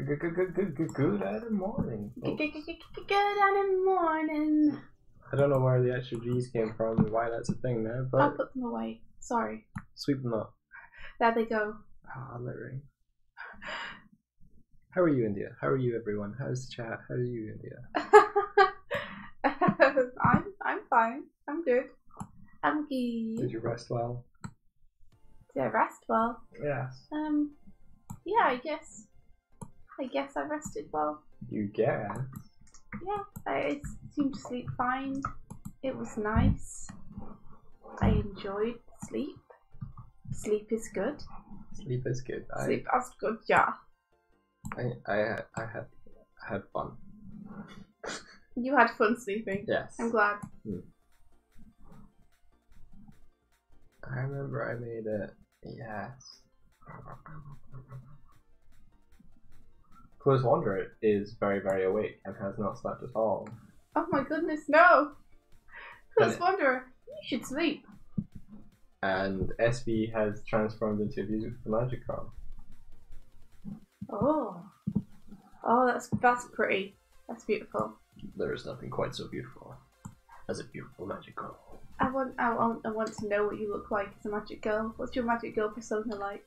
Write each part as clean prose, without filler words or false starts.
Good morning. Good morning. I don't know where the extra G's came from and why that's a thing now, but I'll put them away. Sorry. sweep them up. There they go. Ah, let ring. How are you, India? How are you, everyone? How's the chat? How are you, India? I'm fine. I'm good. I'm good. Did you rest well? Did I rest well? Yes. Yeah, I guess I rested well. You guess? Yeah, I seemed to sleep fine. It was nice. I enjoyed sleep. Sleep is good. Sleep is good. Sleep is good, yeah. I had fun. You had fun sleeping. Yes. I'm glad. I remember I made it. Yes. Close Wanderer is very, very awake and has not slept at all. Oh my goodness, no! Close Wanderer, you should sleep. And SV has transformed into a beautiful magic girl. Oh, that's pretty. That's beautiful. There is nothing quite so beautiful as a beautiful magic girl. I want to know what you look like as a magic girl. What's your magic girl persona like?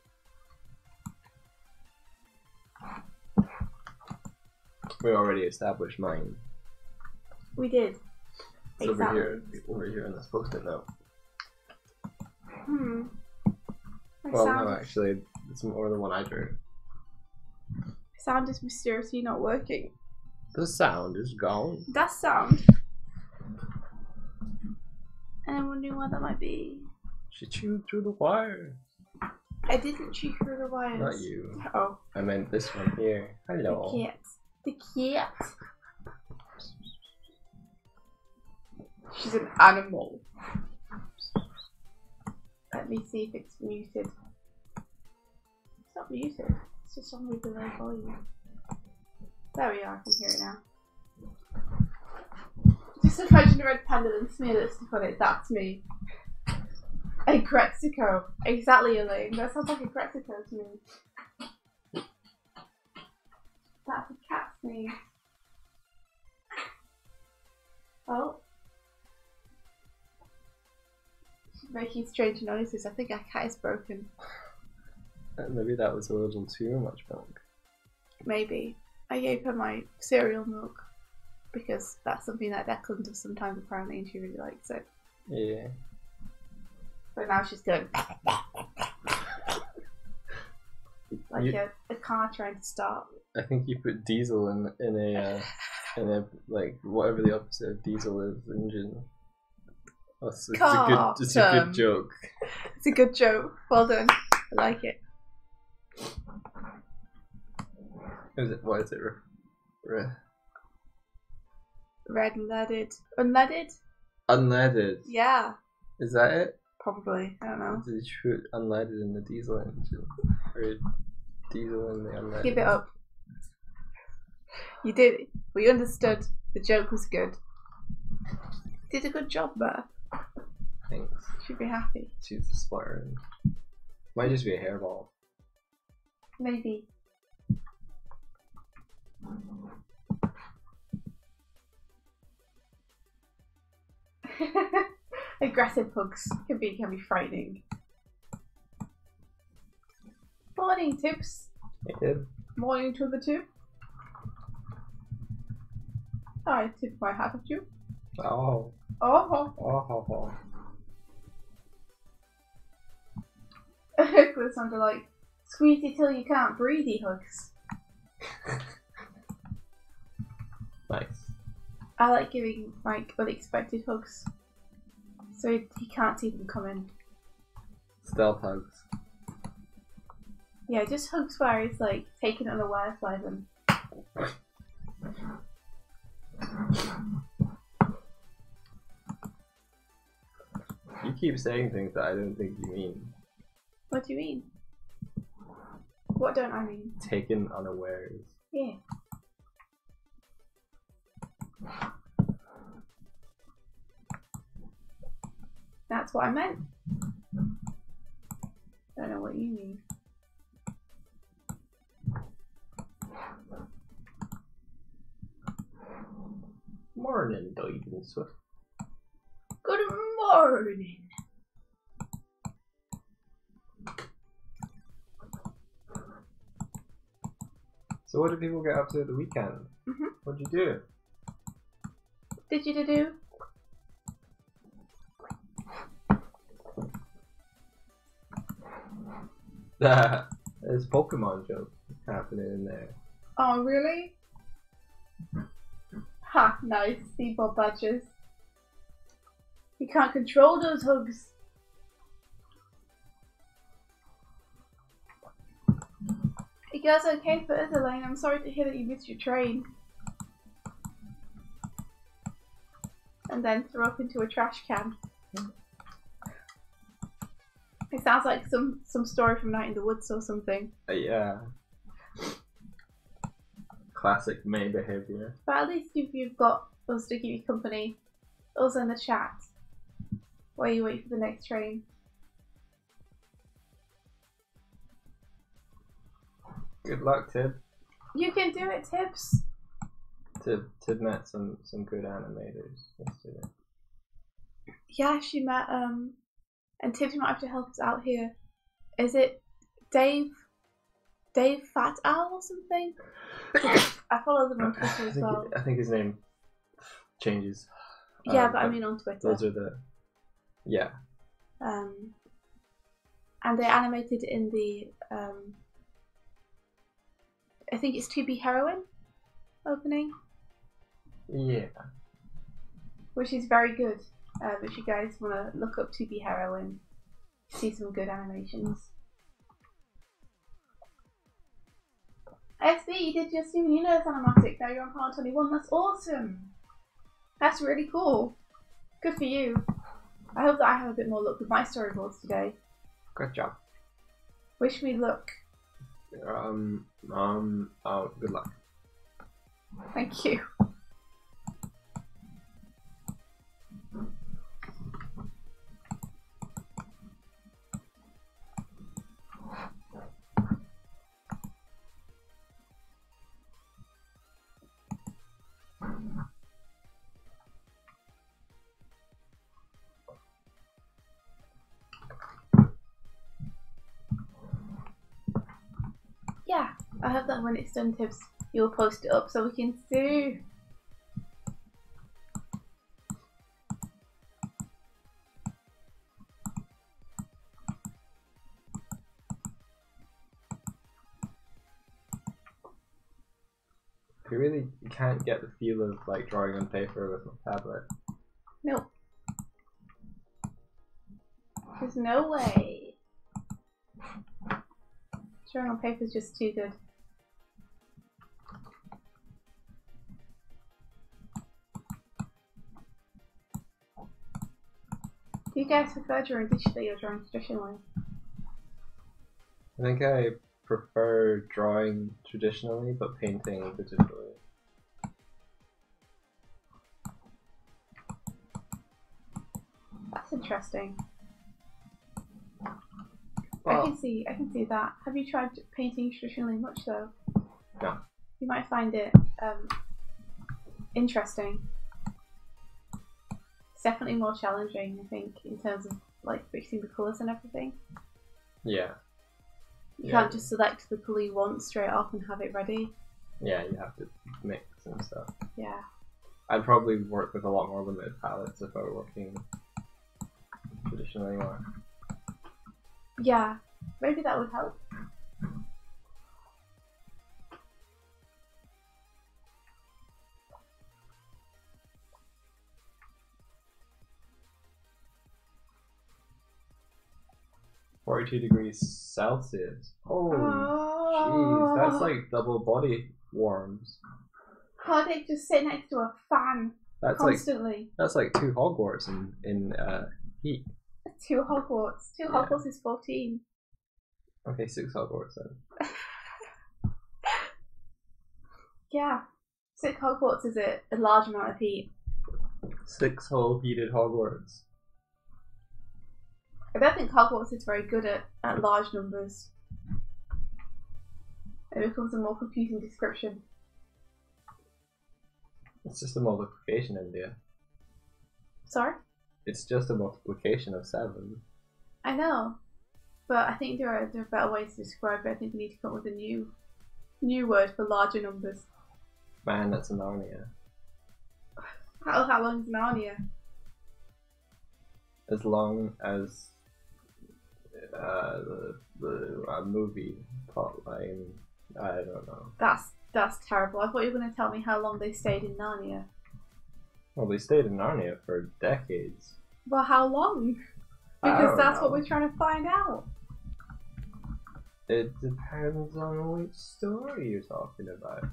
We already established mine. We did. It's exactly. over here in this post-it note. No, actually, it's more than one I drew. Sound is mysteriously not working. The sound is gone. That sound. And I'm wondering what that might be. She chewed through the wire. I didn't chew through the wires. Not you. Oh. I meant this one here. Hello. The cat. The cat. She's an animal. Let me see if it's muted. It's not muted. It's just on really low volume. There we are. I can hear it now. Just imagine a red panda and smear lipstick on it. That's me. A Grexico. Exactly, Elaine. That sounds like a Grexico to me. That's a cat sneeze. Oh. She's making strange noises. I think our cat is broken. Maybe that was a little too much milk. Maybe. I gave her my cereal milk because that's something that Declan does sometimes apparently and she really likes it. Yeah. But now she's going like a car trying to start. I think you put diesel in a like whatever the opposite of diesel is, engine. Oh, it's a good joke. It's a good joke. Well done. I like it. What is it? Red leaded. Unleaded? Unleaded. Yeah. Is that it? Probably. I don't know. Did you put unleaded in the diesel engine? Or diesel in the unleaded? Give it up. You did it. We understood. The joke was good. You did a good job there. Thanks. Should be happy. She's a splatter. Might just be a hairball. Maybe. Aggressive hugs can be frightening. Morning, Tips. Hey, kid. Morning to the two. I tip my hat at you. Oh. Oh. Oh. It sounded like squeezy till you can't breathe hugs. Nice. I like giving Mike unexpected hugs, so he can't see them coming. Stealth hugs. Yeah, just hugs where he's like taken unawares by them. You keep saying things that I don't think you mean. What do you mean? What don't I mean? Taken unawares. Yeah. That's what I meant. Don't know what you mean. Morning, Doig and Swift. Good morning. So what did people get up to at the weekend? What'd you do? Did you do? There's Pokemon jokes happening in there. Oh, really? Ha, nice. Seaball badges. You can't control those hugs. You guys okay for Elaine? I'm sorry to hear that you missed your train. And then threw up into a trash can. It sounds like some story from Night in the Woods or something. Yeah. Classic May behaviour. But at least you've got us to keep you company. Also in the chat. While you wait for the next train. Good luck, Tib. You can do it, Tibbs. Tib met some good animators yesterday. Yeah, she met and Tibbs might have to help us out here. Is it Dave Fat Owl or something? I follow them on Twitter as well. I think his name changes. Yeah, but I mean on Twitter. Those are the and they animated in the I think it's 2B Heroine opening. Yeah. Which is very good. If you guys want to look up 2B Heroine, see some good animations. SB, you did your Steven Universe animatic, now you're on part 21, that's awesome! That's really cool. Good for you. I hope that I have a bit more luck with my storyboards today. Good job. Wish me luck. Good luck. Thank you. Yeah, I hope that when it's done, Tibbs, you'll post it up so we can see. You really can't get the feel of like drawing on paper with my tablet. Nope. There's no way. Drawing on paper is just too good. Do you guys prefer drawing digitally or drawing traditionally? I think I prefer drawing traditionally, but painting digitally. That's interesting. Well, I can see that. Have you tried painting traditionally much though? No. You might find it interesting. It's definitely more challenging, I think, in terms of like fixing the colours and everything. Yeah. You can't just select the colour you want straight off and have it ready. Yeah, you have to mix and stuff. Yeah. I'd probably work with a lot more limited palettes if I were working traditionally more. Yeah, maybe that would help. -42°C. Oh, jeez, that's like double body warms. Cardiff just sit next to a fan constantly. That's like 2 Hogwarts in heat. 2 Hogwarts. 2 Hogwarts is 14. Okay, 6 Hogwarts then. Yeah, 6 Hogwarts is a large amount of heat. 6 whole heated Hogwarts. I don't think Hogwarts is very good at large numbers. It becomes a more confusing description. It's just a multiplication, India. Sorry? It's just a multiplication of 7. I know. But I think there are better ways to describe it. I think we need to come up with a new word for larger numbers. Man, that's Narnia. How long is Narnia? As long as the movie plotline. I don't know. That's terrible. I thought you were going to tell me how long they stayed in Narnia. Well, they stayed in Narnia for decades. Well, how long? Because that's what we're trying to find out. It depends on which story you're talking about.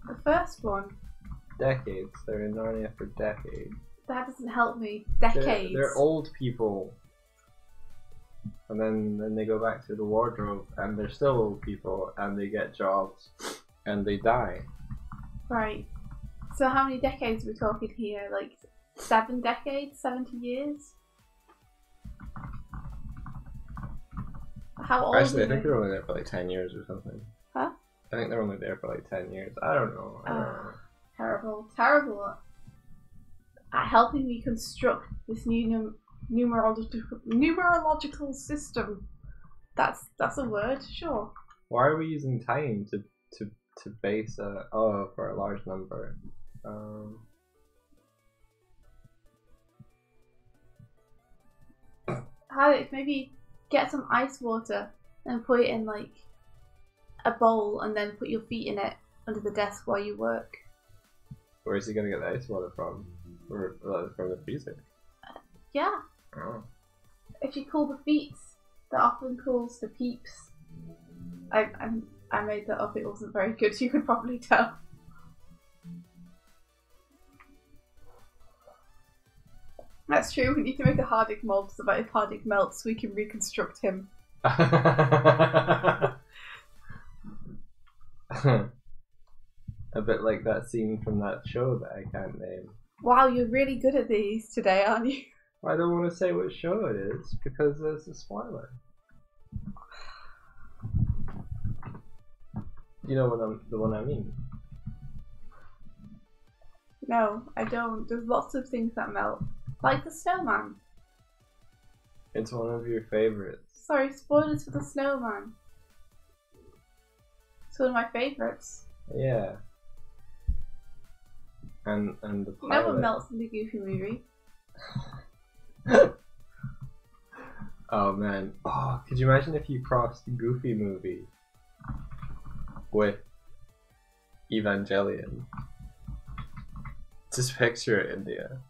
The first one. Decades. They're in Narnia for decades. That doesn't help me. Decades. They're old people. And then they go back to the wardrobe and they're still old people and they get jobs and they die. Right. So how many decades are we talking here? Like 7 decades? 70 years? How old Actually, are I think they? they're only there for like 10 years or something. Huh? I think they're only there for like 10 years. I don't know. Terrible. Terrible. At helping me construct this new numerological system. That's a word, sure. Why are we using time to base for a large number? Alex, maybe get some ice water and put it in like a bowl and then put your feet in it under the desk while you work. Where is he gonna get the ice water from? From the freezer? Yeah. Oh. If you cool the feet, that often cools the peeps. I made that up. It wasn't very good. You could probably tell. That's true. We need to make a Hardic mold so that if Hardic melts, we can reconstruct him. A bit like that scene from that show that I can't name. Wow, you're really good at these today, aren't you? I don't want to say what show it is because there's a spoiler. You know the one I mean? No, I don't. There's lots of things that melt. Like the snowman. It's one of your favorites. Sorry, spoilers for the snowman. It's one of my favourites. Yeah. And the pilot. No one melts in the Goofy movie. Oh man. Oh, could you imagine if you crossed the Goofy movie with Evangelion? Just picture it, India.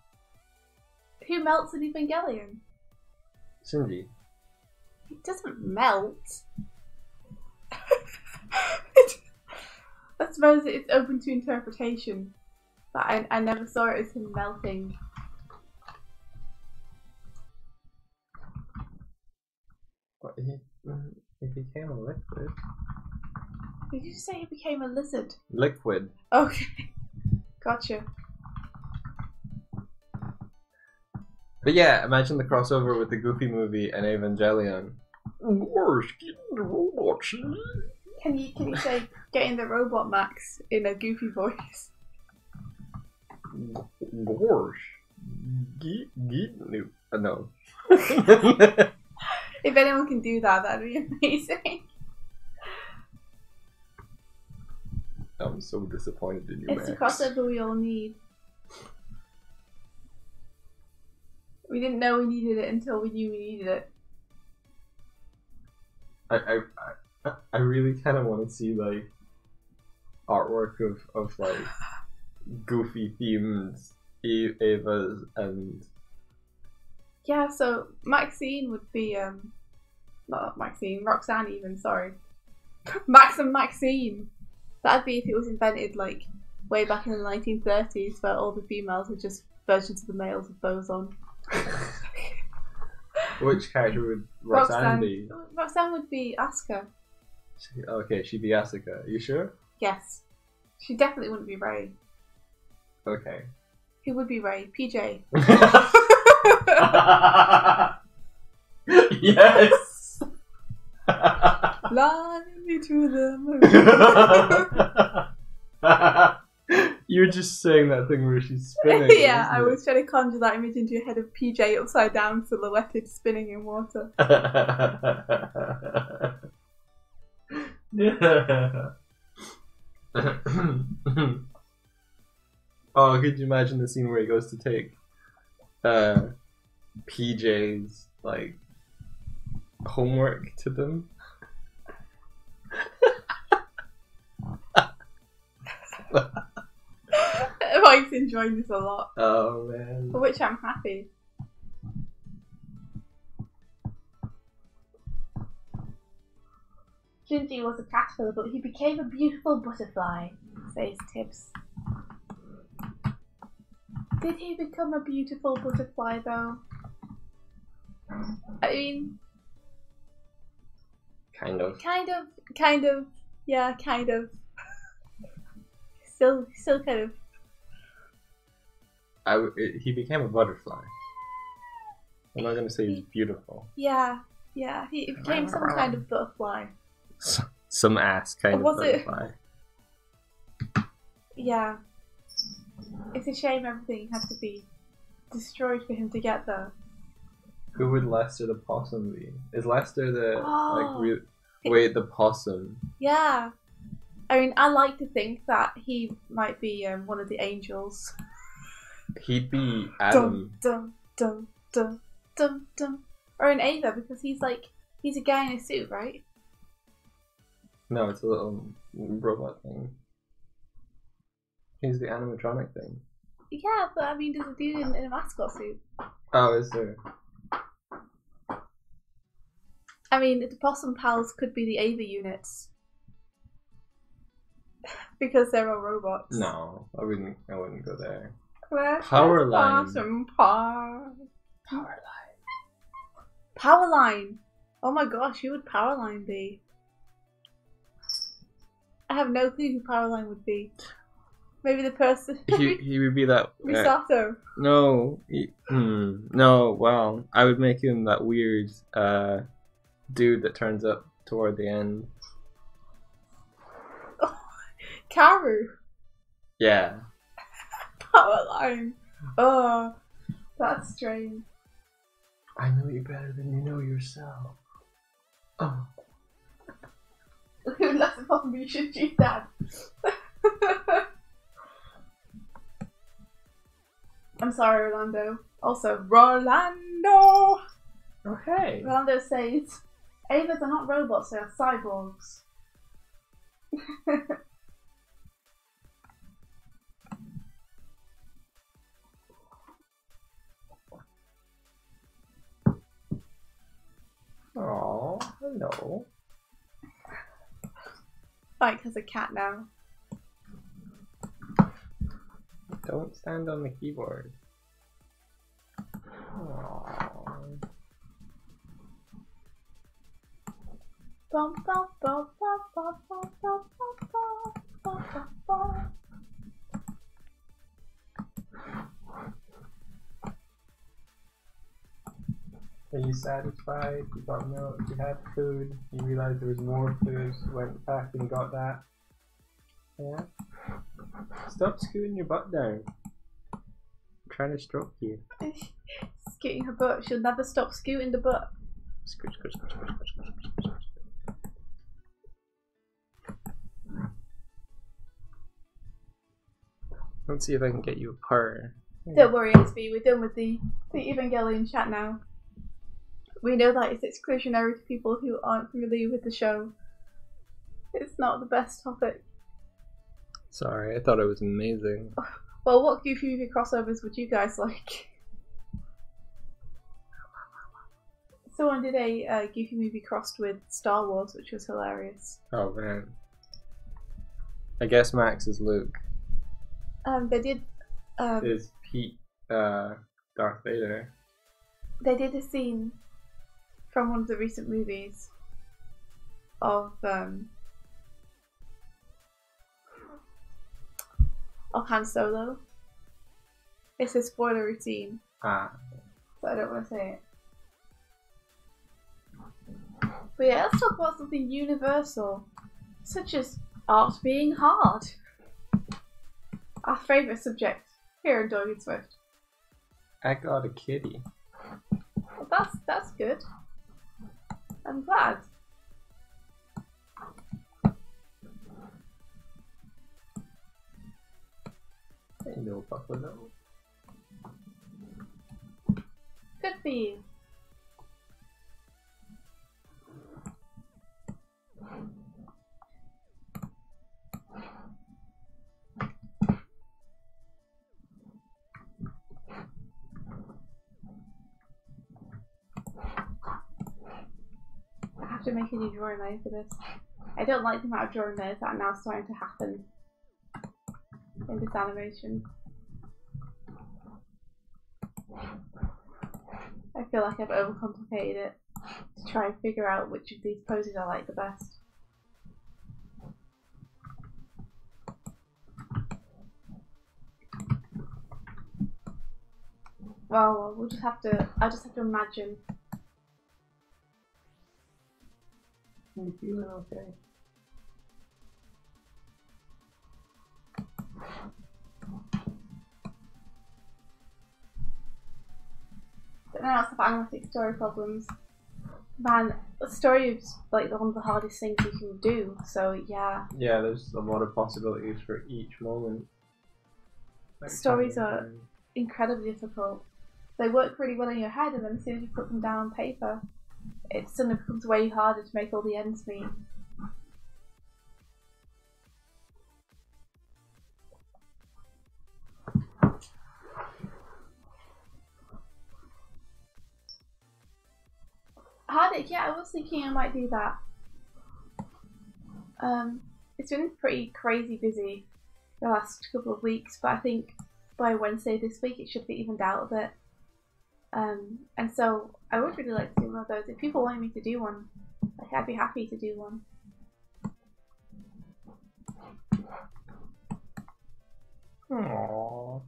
Who melts in Evangelion? Shinji. It doesn't melt. I suppose it's open to interpretation, but I never saw it as him melting. What, he became a liquid. Did you say he became a lizard? Liquid. Okay, gotcha. But yeah, imagine the crossover with the Goofy movie and Evangelion. Worse, get in the robots. Can you say "Get in the robot, Max" in a Goofy voice? Gosh, get new. No. If anyone can do that, that'd be amazing. I'm so disappointed in you, It's the crossover we all need. We didn't know we needed it until we knew we needed it. I really kind of want to see like artwork of like Goofy themed Evas and yeah. So Maxine would be not Maxine, Roxanne even. Sorry, Max and Maxine. That'd be if it was invented like way back in the 1930s, where all the females were just versions of the males with bows on. Which character would Roxanne be? Roxanne would be Asuka. Okay, she'd be Asuka. Are you sure? Yes. She definitely wouldn't be Ray. Okay. Who would be Ray? PJ. Yes! Fly me to the moon. You're just saying that thing where she's spinning. Yeah, I was trying to conjure that image into your head of PJ upside down, silhouetted, spinning in water. Yeah. Oh, could you imagine the scene where he goes to take PJ's like homework to them? Mike's enjoying this a lot. Oh man. For which I'm happy. Shinji was a caterpillar, but he became a beautiful butterfly, says Tibbs. Did he become a beautiful butterfly though? I mean... Kind of. Yeah, kind of. Still kind of. He became a butterfly. I'm not gonna say he's beautiful. Yeah, he became some kind of butterfly. Some ass kind of butterfly. Yeah. It's a shame everything had to be destroyed for him to get there. Who would Lester the possum be? Is Lester the wait, the possum? Yeah. I mean, I like to think that he might be one of the angels. He'd be Adam. Dum dum dum dum dum. Or an Ava, because he's a guy in a suit, right? No, it's a little robot thing. He's the animatronic thing. Yeah, but I mean, there's a dude in a mascot suit. Oh, is there? I mean, the possum pals could be the Ava units. Because they're all robots. No, I wouldn't go there. Powerline. Powerline. Oh my gosh, who would Powerline be? I have no clue who Powerline would be. Maybe the person. he would be that. Misato. No. No. Well, I would make him that weird dude that turns up toward the end. Oh, Karu. Yeah. Powerline. Oh, that's strange. I know you better than you know yourself. Oh. That's a possible Shinji's dad. I'm sorry, Rolando. Also, Rolando! Okay. Rolando says, Avas are not robots, they are cyborgs. Oh, hello. Mike has a cat now. Don't stand on the keyboard. Aww. Bum, bum, bum, bum, bum, bum, bum, bum, bum, bum, bum. Are you satisfied? You got milk, you had food, you realized there was more food, you went back and got that. Yeah? Stop scooting your butt down. I'm trying to stroke you. Scooting her butt. She'll never stop scooting the butt. Scoot, scoot, scoot, scoot, scoot, scoot, scoot, scoot. Let's see if I can get you a purr. Don't worry, XP. We're done with the Evangelion chat now. We know that it's exclusionary to people who aren't familiar with the show. It's not the best topic. Sorry, I thought it was amazing. Well, what Goofy Movie crossovers would you guys like? Someone did a Goofy Movie crossed with Star Wars, which was hilarious. Oh man. I guess Max is Luke. They did. Is Pete Darth Vader? They did a scene from one of the recent movies of Han Solo. It's a spoilery scene. Ah. So I don't want to say it. But yeah, let's talk about something universal, such as art being hard. Our favourite subject here in Doig and Swift. I got a kitty. Well, that's good. I'm glad. No buffalo. Good for you. I have to make a new drawing layer for this. I don't like the amount of drawing layers that are now starting to happen in this animation. I feel like I've overcomplicated it to try and figure out which of these poses I like the best. Well, we'll just have to. I'll just have to imagine. Are you feeling okay? But now it's the animatic story problems. Man, the story is like one of the hardest things you can do, so yeah. Yeah, there's a lot of possibilities for each moment. Like Stories are incredibly difficult. They work really well in your head, and then as soon as you put them down on paper, it suddenly becomes way harder to make all the ends meet. Yeah, I was thinking I might do that. It's been pretty crazy busy the last couple of weeks, but I think by Wednesday this week it should be evened out a bit. And so I would really like to do one of those. If people want me to do one, like, I'd be happy to do one. Aww.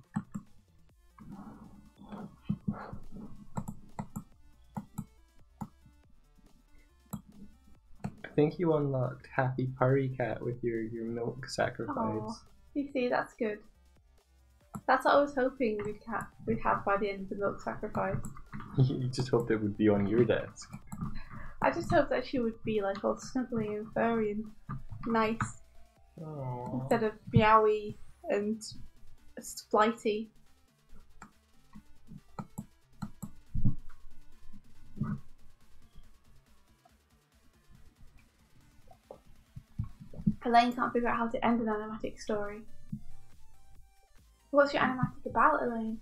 I think you unlocked Happy Purry Cat with your milk sacrifice. Aww. You see, that's good. That's what I was hoping we'd have by the end of the milk sacrifice. You just hoped it would be on your desk. I just hoped that she would be like all snuggly and furry and nice. Aww. Instead of meowy and flighty. Elaine can't figure out how to end an animatic story. What's your animatic about, Elaine?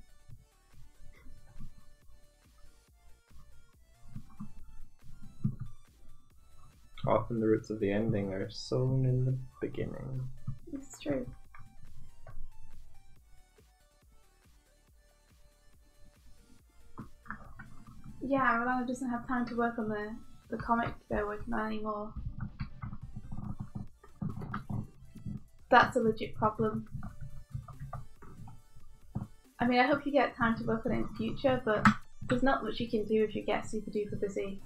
Often the roots of the ending are sown in the beginning. It's true. Yeah, Rolanda doesn't have time to work on the comic they're working on anymore. That's a legit problem. I mean, I hope you get time to work on it in the future, but there's not much you can do if you get super duper busy.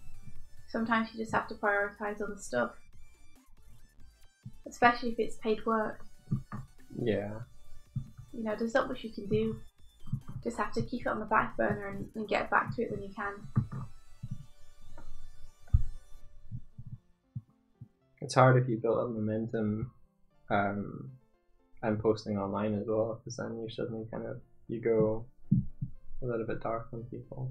Sometimes you just have to prioritise other stuff. Especially if it's paid work. Yeah. You know, there's not much you can do. Just have to keep it on the back burner and get back to it when you can. It's hard if you build up momentum and posting online as well, because then you suddenly you go a little bit dark on people.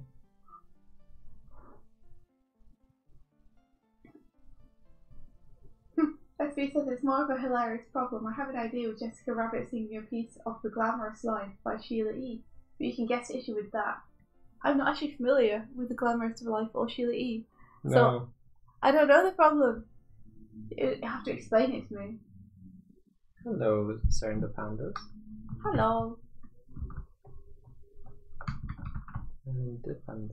SB says it's more of a hilarious problem. I have an idea with Jessica Rabbit singing a piece of The Glamorous Life by Sheila E. But you can guess issue with that. I'm not actually familiar with The Glamorous Life or Sheila E. No. So I don't know the problem. You have to explain it to me. Hello, Serendipandas. Hello. Serendipandas.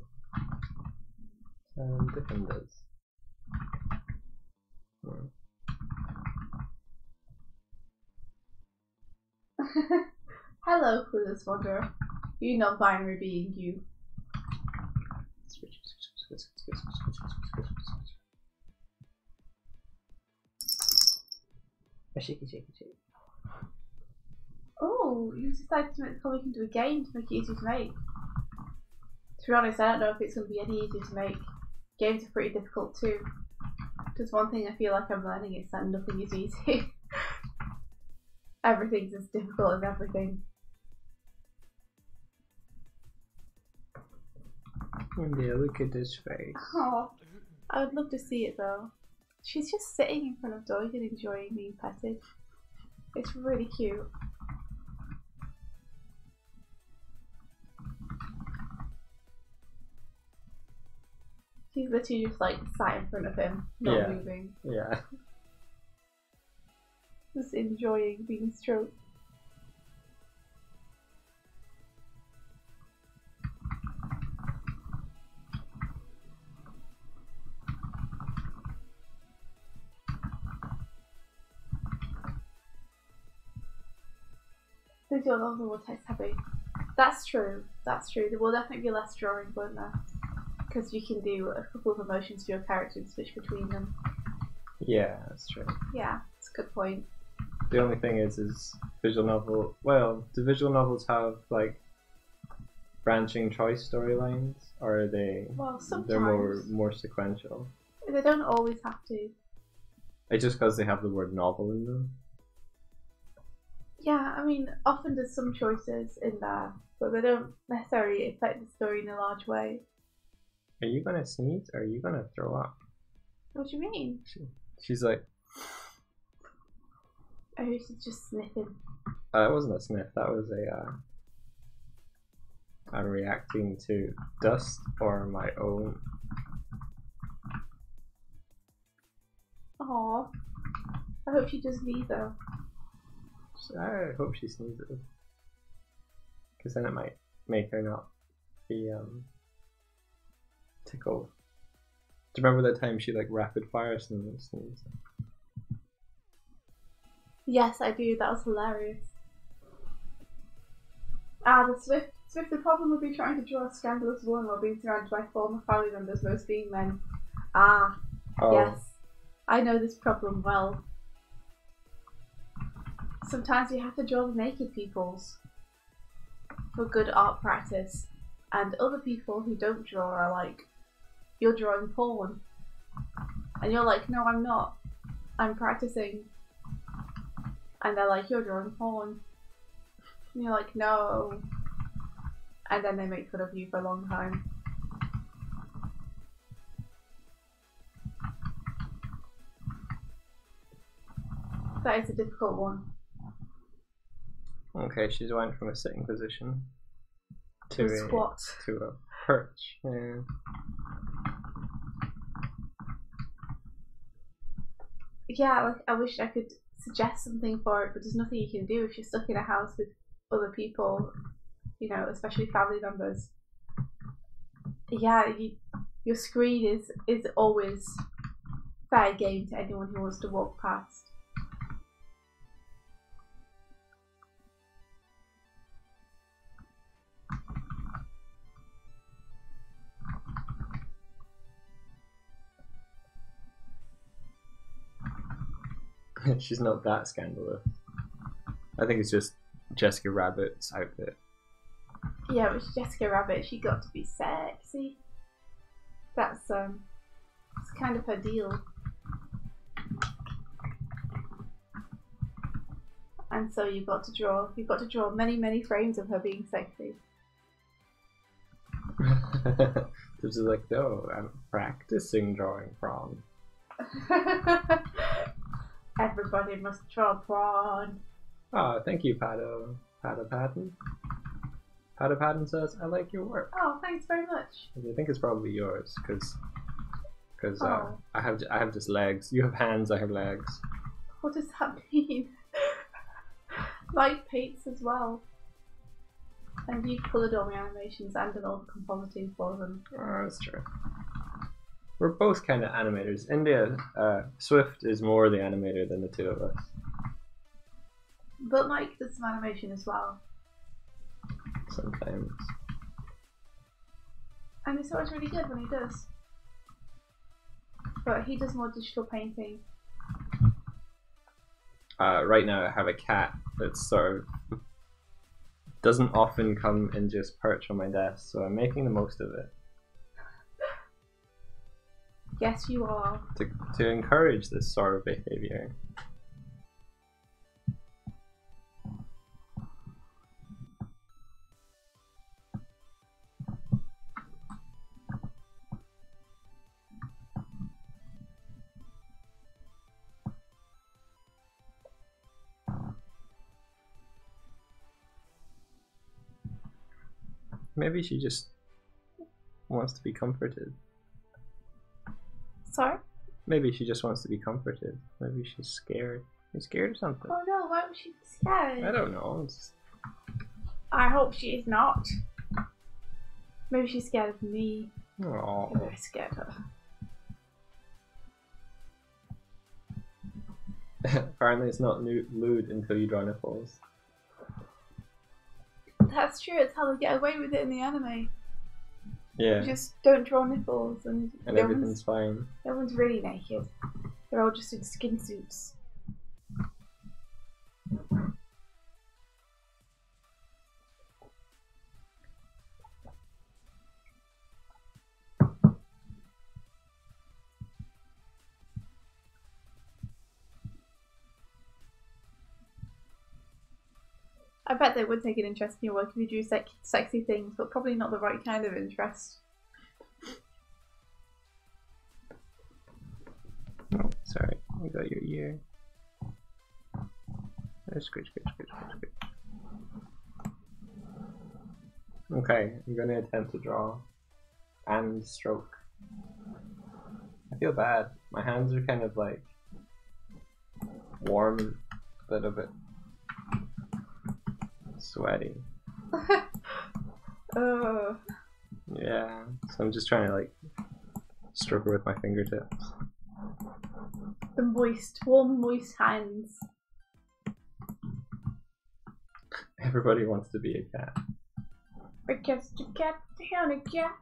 Hello, Clueless Wanderer. You non-binary being, you. Shaky, shaky, shaky. Oh, you decided to make the comic into a game to make it easier to make. To be honest, I don't know if it's going to be any easier to make. Games are pretty difficult too. Just one thing I feel like I'm learning is that nothing is easy. Everything's as difficult as everything. Yeah, look at this face. Oh, I would love to see it though. She's just sitting in front of Doig and enjoying being petted. It's really cute. She's literally just like sat in front of him, not moving. Yeah. Just enjoying being stroked. Visual novel will text heavy. That's true. That's true. There will definitely be less drawing, won't there? Because you can do a couple of emotions for your character and switch between them. Yeah, that's true. Yeah, that's a good point. The only thing is visual novel. Well, do visual novels have like branching choice storylines, or are they? Well, sometimes they're more sequential. They don't always have to. It's just because they have the word novel in them. Yeah, I mean, often there's some choices in there, but they don't necessarily affect the story in a large way. Are you gonna sneeze or are you gonna throw up? What do you mean? She's like... Oh, she's just sniffing. It wasn't a sniff, that was I'm reacting to dust or my own... Aww. I hope she does neither. I hope she sneezes. Because then it might make her not be tickled. Do you remember that time she like rapid fire sneezed? Yes, I do. That was hilarious. Ah, the Swift. The problem would be trying to draw a scandalous woman while being surrounded by former family members, most being men. Ah, oh. Yes. I know this problem well. Sometimes you have to draw the naked peoples for good art practice, and other people who don't draw are like, you're drawing porn. And you're like, no, I'm not. I'm practicing. And they're like, you're drawing porn. And you're like, no. And then they make fun of you for a long time. That is a difficult one. Okay, she's went from a sitting position to a squat. To a perch. Yeah. Yeah, like I wish I could suggest something for it, but there's nothing you can do if you're stuck in a house with other people, you know, especially family members. Yeah, your screen is always fair game to anyone who wants to walk past. She's not that scandalous. I think it's just Jessica Rabbit's outfit. Yeah, it was Jessica Rabbit. She got to be sexy. That's it's kind of her deal. And so you've got to draw many frames of her being sexy. This is like, no, I'm practicing drawing prawn. Everybody must draw prawn. Oh, thank you, Pado Patton. Pado Patton says, I like your work. Oh, thanks very much. I think it's probably yours, because I have just legs. You have hands, I have legs. What does that mean? Light paints as well. And you've coloured all my animations and done all the compositing for them. Oh, that's true. We're both kind of animators. India, Swift is more the animator than the two of us. But Mike does some animation as well. Sometimes. And it's always really good when he does. But he does more digital painting. Right now I have a cat that's sort of doesn't often come and just perch on my desk, so I'm making the most of it. Yes, you are. To encourage this sort of behavior. Maybe she just wants to be comforted. Sorry? Maybe she just wants to be comforted. Maybe she's scared. She's scared of something. Oh no, why would she be scared? I don't know. I hope she is not. Maybe she's scared of me. Oh. Maybe I scared her. Apparently it's not lewd until you draw nipples. That's true, it's how they get away with it in the anime. Yeah. You just don't draw nipples and everything's fine. Everyone's really naked. They're all just in skin suits. I bet they would take an interest in your work if you drew sexy things, but probably not the right kind of interest. Oh, sorry. I got your ear. Scratch. Okay, I'm gonna attempt to draw and stroke. I feel bad. My hands are kind of like warm, a little bit sweaty. Yeah, so I'm just trying to like stroke her with my fingertips. The warm, moist hands. Everybody wants to be a cat. Because to get down a cat,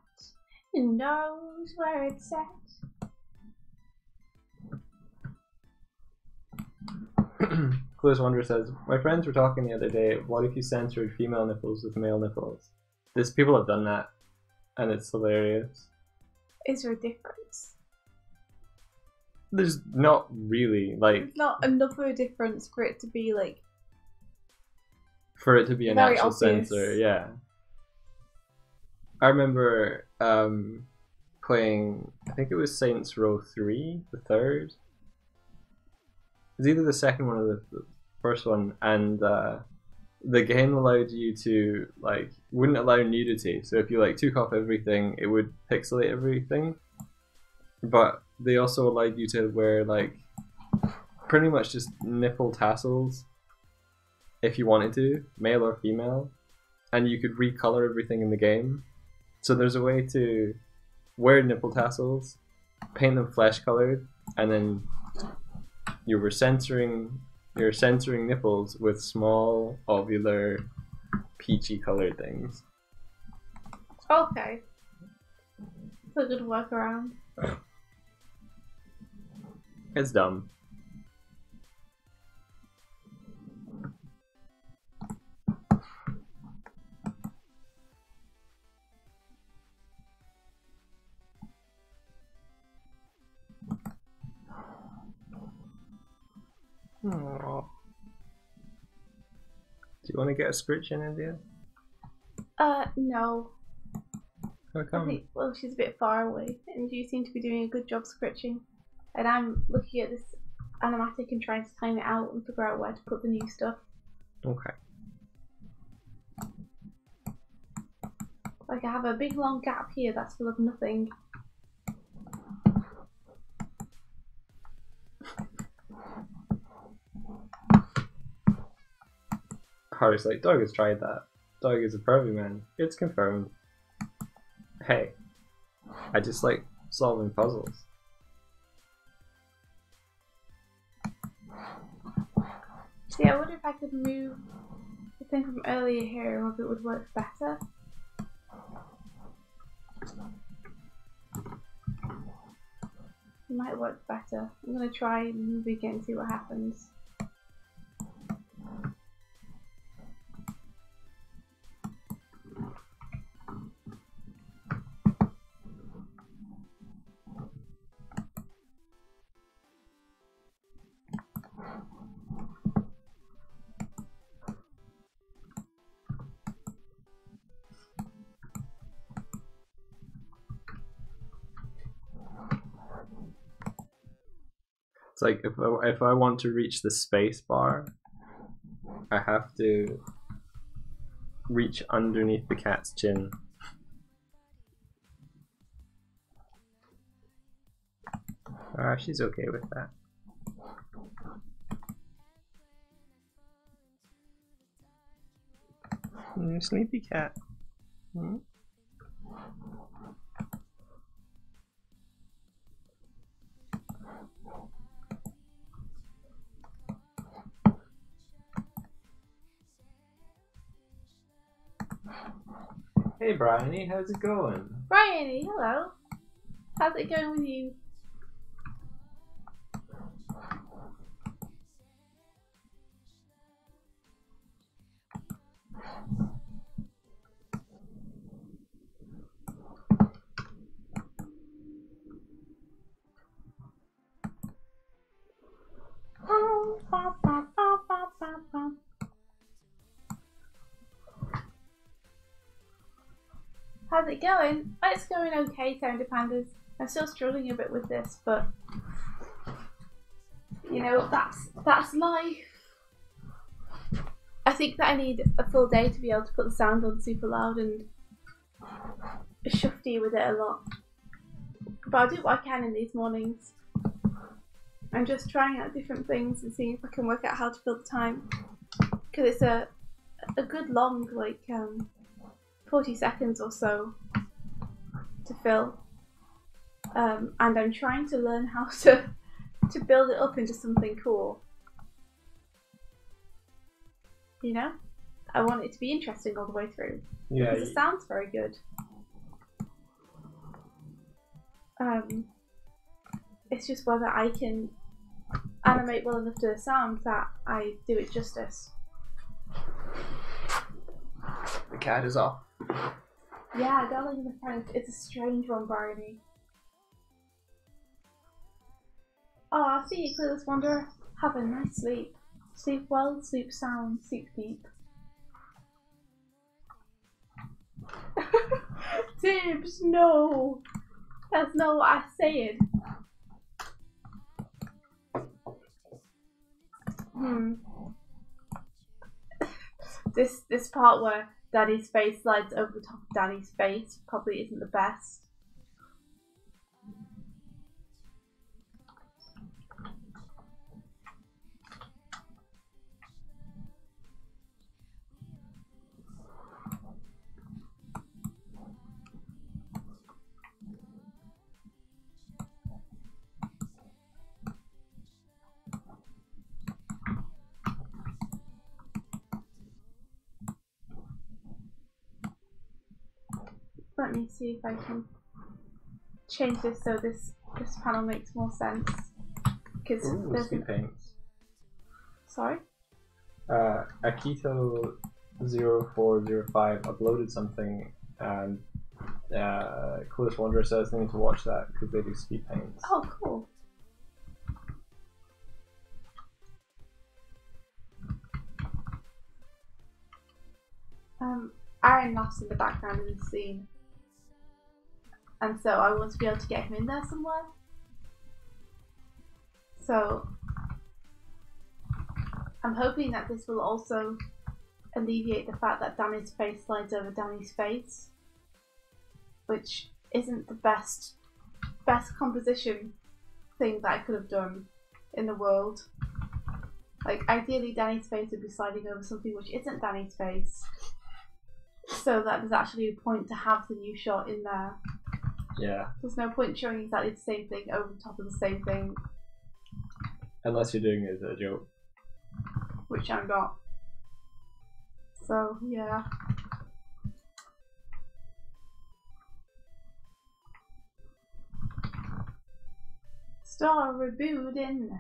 it knows where it's at. Clueless Wanderer says, my friends were talking the other day, what if you censored female nipples with male nipples? People have done that, and it's hilarious. Is there a difference? There's not really, like... There's not enough of a difference for it to be, like... For it to be an actual obvious. censor, yeah. I remember playing, I think it was Saints Row 3, the third. It was either the second one or the first one, and the game allowed you to, like, wouldn't allow nudity. So if you, like, took off everything, it would pixelate everything. But they also allowed you to wear, like, pretty much just nipple tassels if you wanted to, male or female. And you could recolor everything in the game. So there's a way to wear nipple tassels, paint them flesh colored, and then you're censoring nipples with small ovular peachy colored things. Okay. It's a good workaround. It's dumb. Aww. Do you want to get a scritch in, India? No. How come? Well, she's a bit far away, and you seem to be doing a good job scritching. And I'm looking at this animatic and trying to time it out and figure out where to put the new stuff. Okay. Like, I have a big long gap here that's full of nothing. Harry's like, Doig has tried that. Doig is a pervy man. It's confirmed. Hey, I just like solving puzzles. See, I wonder if I could move the thing from earlier here and if it would work better. It might work better. I'm going to try moving it and see what happens. It's like if I want to reach the space bar, I have to reach underneath the cat's chin. She's okay with that. Sleepy cat. Hmm? Hey Bryony, how's it going? Bryony, hello. How's it going with you? How's it going? Oh, it's going okay, Sounder Pandas. I'm still struggling a bit with this, but you know, that's life. I think that I need a full day to be able to put the sound on super loud and shufty with it a lot. But I'll do what I can in these mornings. I'm just trying out different things and seeing if I can work out how to fill the time. Because it's a good long, like, 40 seconds or so to fill. And I'm trying to learn how to build it up into something cool. You know? I want it to be interesting all the way through. Yeah. Because it sounds very good. It's just whether I can animate well enough to the sound that I do it justice. The cat is off. Yeah, Darling in the Franks. It's a strange one, Bryony. Oh, I see you, Clueless Wanderer. Have a nice sleep. Sleep well, sleep sound, sleep deep. Tibbs, no! That's not what I said. This part where Daddy's face slides over the top of Daddy's face probably isn't the best. Let me see if I can change this so this panel makes more sense. Because there's speed paints. Sorry? Akito0405 uploaded something and Clueless Wanderer says they need to watch that because they do speed paints. Oh, cool. Aaron laughs in the background in the scene. And so I want to be able to get him in there somewhere. So I'm hoping that this will also alleviate the fact that Danny's face slides over Danny's face, which isn't the best composition thing that I could have done in the world. Like, ideally Danny's face would be sliding over something which isn't Danny's face, so that there's actually a point to have the new shot in there. Yeah. There's no point showing exactly the same thing over the top of the same thing. Unless you're doing it as a joke. Which I'm not. So, yeah. Start rebooting.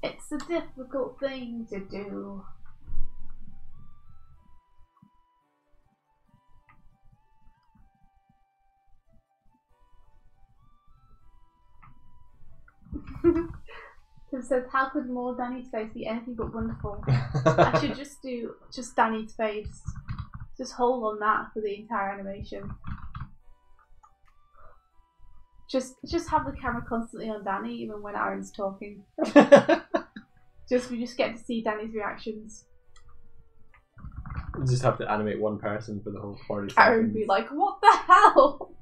It's a difficult thing to do. It says, how could more Danny's face be anything but wonderful? I should just do just Danny's face. Just hold on that for the entire animation. Just have the camera constantly on Danny, even when Aaron's talking. We just get to see Danny's reactions. You just have to animate one person for the whole 40 seconds. Aaron would be like, "What the hell?"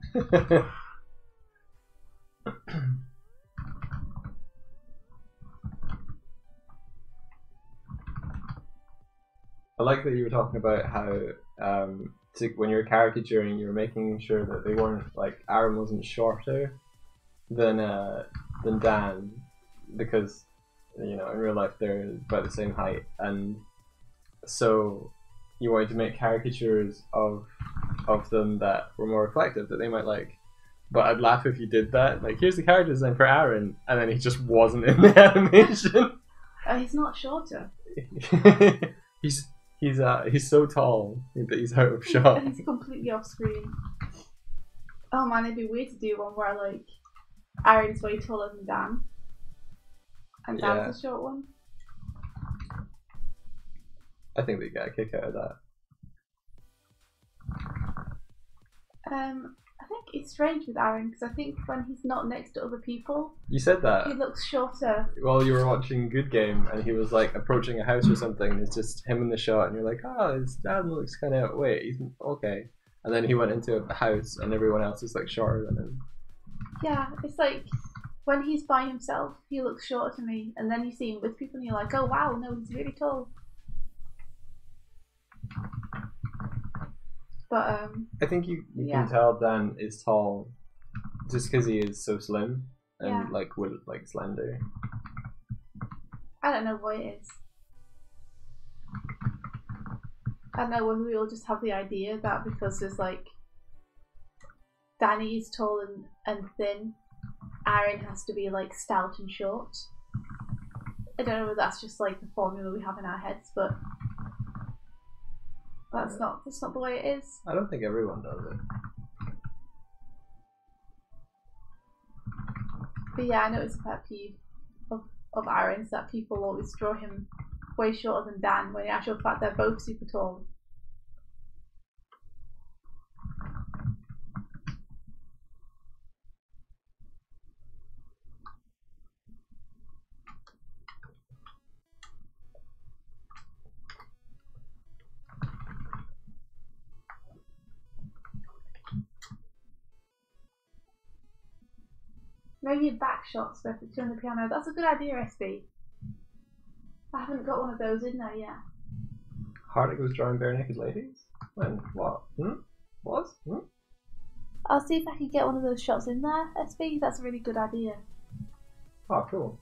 I like that you were talking about how when you were caricaturing, you were making sure that they weren't like Aaron wasn't shorter than Dan, because you know in real life they're about the same height, and so you wanted to make caricatures of them that were more reflective that they might like. But I'd laugh if you did that. Like, here's the character design for Aaron, and then he just wasn't in the animation. He's not shorter. He's so tall that he's out of shot. And he's completely off screen. Oh man, it'd be weird to do one where like Aaron's way taller than Dan, and Dan's a short one. I think they get a kick out of that. I think it's strange with Aaron because I think when he's not next to other people, you said that he looks shorter. Well, you were watching Good Game, and he was like approaching a house or something, and it's just him in the shot, and you're like, oh, his dad looks kind of he's okay. And then he went into a house, and everyone else is like shorter than him. Yeah, it's like when he's by himself, he looks shorter to me, and then you see him with people, and you're like, oh wow, no, he's really tall. But I think you can tell Dan is tall just because he is so slim and like slender. I don't know what it is. I don't know whether we all just have the idea that because there's like Danny is tall and thin, Aaron has to be like stout and short. I don't know if that's just like the formula we have in our heads, but that's not the way it is. I don't think everyone does it. But yeah, I know it's a pet peeve of Aaron's that people always draw him way shorter than Dan, when in actual fact they're both super tall. Maybe back shots where it's on the piano. That's a good idea, SB. I haven't got one of those in there yet. Hardik was drawing bare naked ladies? When? What? Was? I'll see if I can get one of those shots in there, SB. That's a really good idea. Oh, cool.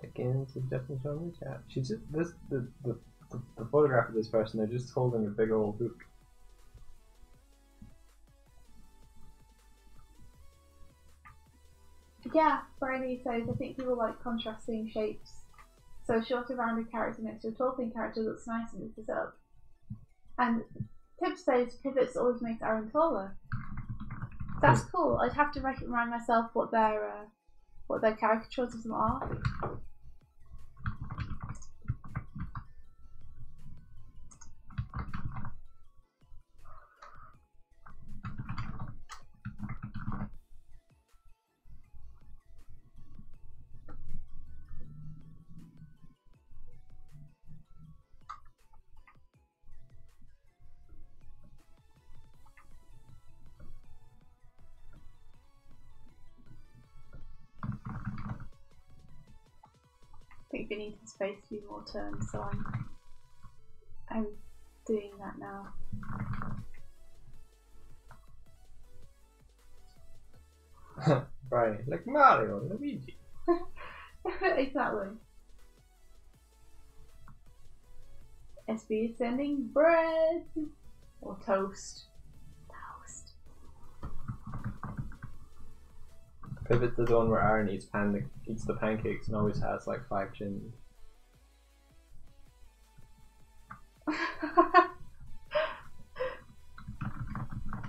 Again, suggestions from the chat. She's just the photograph of this person. They're just holding a big old book. Yeah, Bryony says, I think people like contrasting shapes. So a shorter rounded character next to a tall thin character looks nice and mixes it up. And Tip says pivots always makes Aaron taller. That's cool. I'd have to remind myself what their caricatures of them are. I think we need his face to be more turned, so I'm doing that now. Right, like Mario and Luigi. Exactly. SB is sending bread or toast. Pivot to the one where Aaron eats the pancakes and always has like 5 chins.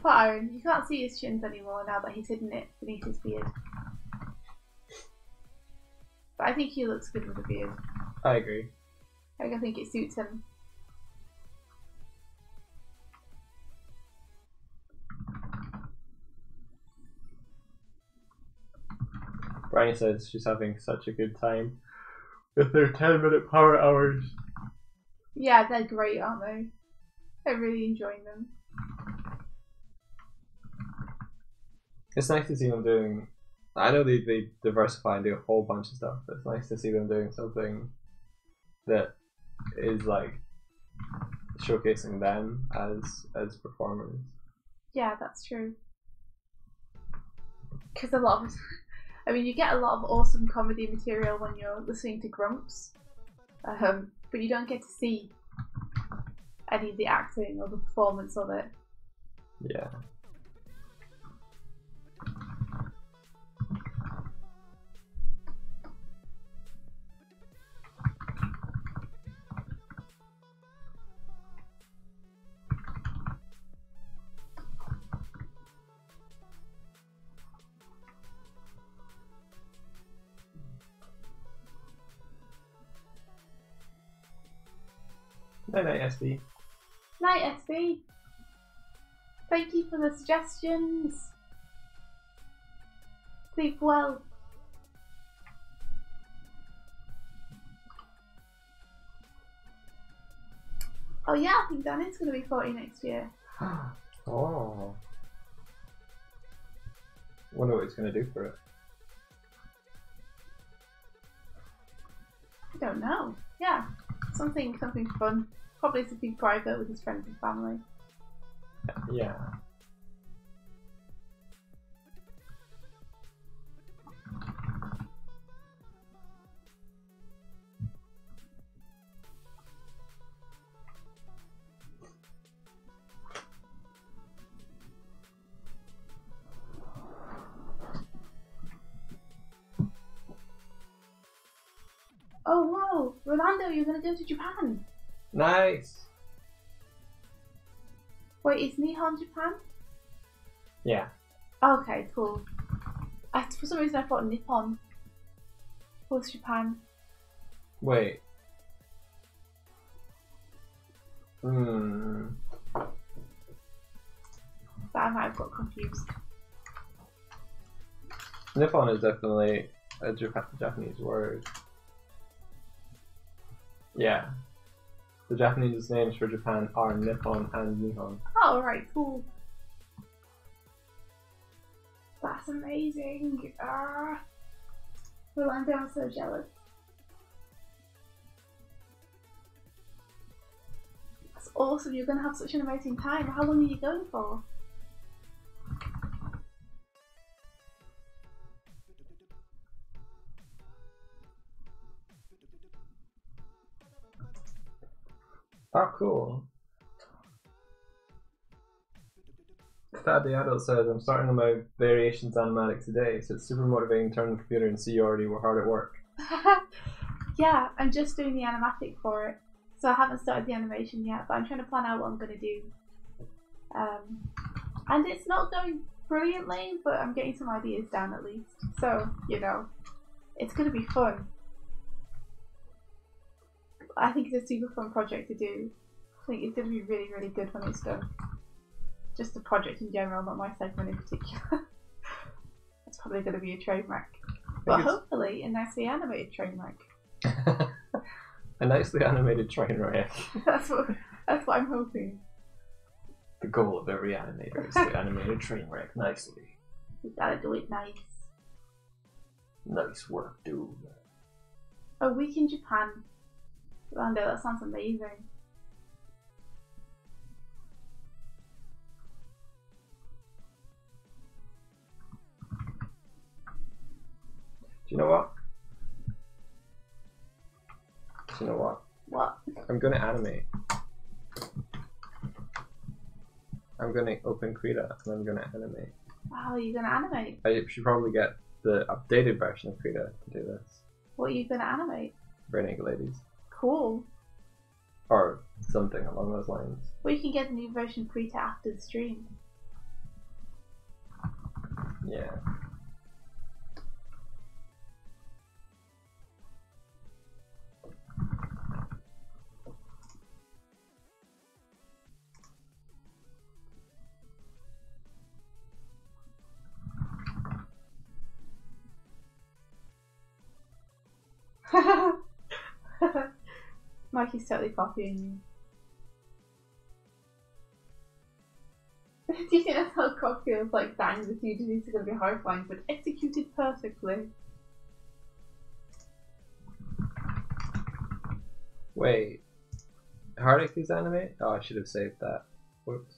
Poor Aaron, you can't see his chins anymore now that he's hidden it beneath his beard. But I think he looks good with a beard. I agree. Like, I think it suits him. Brian says she's having such a good time with their 10-minute power hours. Yeah, they're great, aren't they? They're really enjoying them. It's nice to see them doing. I know they diversify and do a whole bunch of stuff, but it's nice to see them doing something that is like showcasing them as performers. Yeah, that's true. Because a lot of, I mean, you get a lot of awesome comedy material when you're listening to Grumps, but you don't get to see any of the acting or the performance of it. Yeah. Night night, SB. Night, SB. Thank you for the suggestions. Sleep well. Oh yeah, I think Danny's going to be 40 next year. Oh. Wonder what he's going to do for it. I don't know. Yeah, something fun. Probably something private with his friends and family. Yeah. Oh whoa, Rolando, you're going to go to Japan. Nice. Wait, is Nihon Japan? Yeah. Okay, cool. For some reason I thought Nippon was Japan. Wait. But I might have got confused. Nippon is definitely a Japanese word. Yeah. The Japanese names for Japan are Nippon and Nihon. Oh, right, cool. That's amazing. Rolando, I'm so jealous. That's awesome. You're going to have such an amazing time. How long are you going for? Oh, cool. Thad the Adult says, I'm starting on my variations animatic today, so it's super motivating to turn on the computer and see you already were hard at work. Yeah, I'm just doing the animatic for it. So I haven't started the animation yet, but I'm trying to plan out what I'm going to do. And it's not going brilliantly, but I'm getting some ideas down at least. So, you know, it's going to be fun. I think it's a super fun project to do. I think it's going to be really, really good when it's done. Just the project in general, not my segment in particular. It's probably going to be a train wreck. But hopefully a nicely animated train wreck. A nicely animated train wreck. That's what I'm hoping. The goal of every animator is to animate a train wreck nicely. We gotta do it nice. Nice work, dude. A week in Japan. Rolando, that sounds amazing. Do you know what? Do you know what? What? I'm gonna animate. I'm gonna open Krita and I'm gonna animate. Wow, you're gonna animate? I should probably get the updated version of Krita to do this. What are you gonna animate? Bare-naked ladies. Cool. Or something along those lines. Well, you can get the new version of Krita after the stream. Yeah. like he's totally copying you. Do you think that's how Cock feels like bang, the two diseases are going to be horrifying, but executed perfectly? Wait. Hardic is animate? Oh, I should have saved that. Whoops.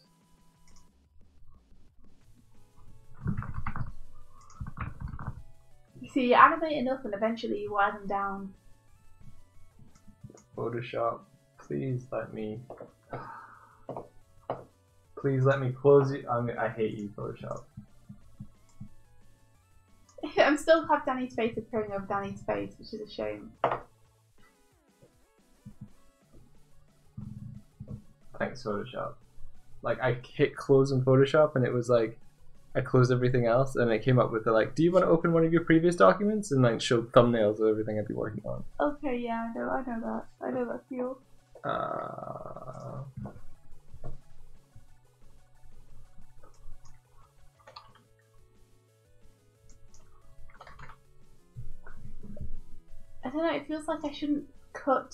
You see, you animate enough and eventually you wear them down. Photoshop, please let me. Please let me close you. I hate you, Photoshop. I'm still have Danny's face appearing over Danny's face, which is a shame. Thanks, Photoshop. Like, I hit close in Photoshop and it was like, I closed everything else and it came up with the like, do you want to open one of your previous documents? And like showed thumbnails of everything I'd be working on. Okay, yeah, I know that feel. I don't know, it feels like I shouldn't cut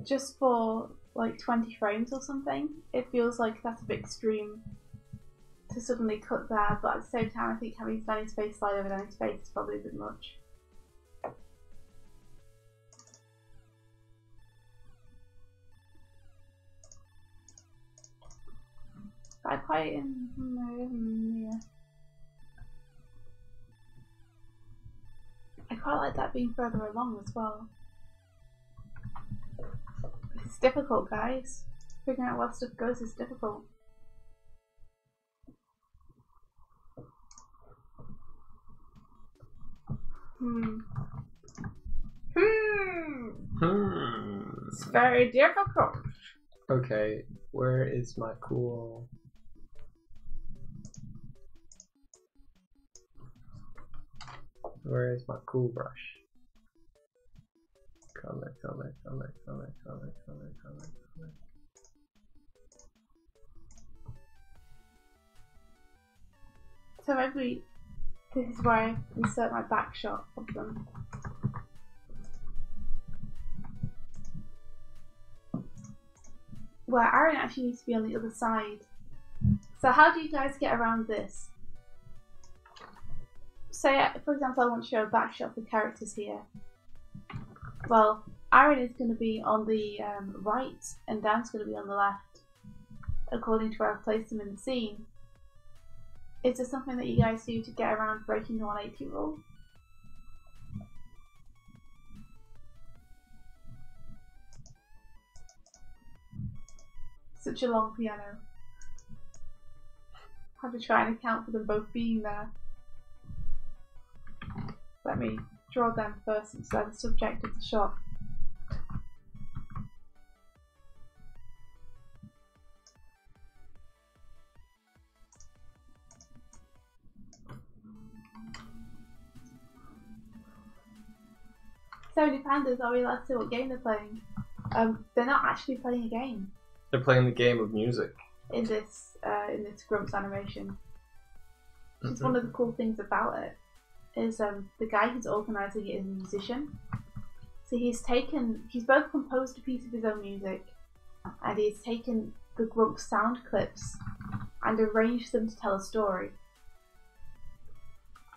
just for like 20 frames or something. It feels like that's a bit extreme to suddenly cut there, but at the same time I think having Danny's face slide over Danny's face is probably a bit much. I quite yeah. I quite like that being further along as well. It's difficult, guys. Figuring out where stuff goes is difficult. It's very difficult. Okay, where is my cool... Where is my cool brush? Color. So maybe this is where I insert my back shot of them. Where Aaron actually needs to be on the other side. So how do you guys get around this? Say, for example, I want to show a back shot of the characters here. Well, Aaron is going to be on the right and Dan's going to be on the left, according to where I've placed them in the scene. Is there something that you guys do to get around breaking the 180 rule? Such a long piano. Have to try and account for them both being there. Let me draw them first since they're the subject of the shot. Sony Pandas, are we allowed to say what game they're playing? They're not actually playing a game. They're playing the game of music. In this Grumps animation. Which is one of the cool things about it. Is the guy who's organising it is a musician. So he's both composed a piece of his own music and he's taken the Grumps sound clips and arranged them to tell a story.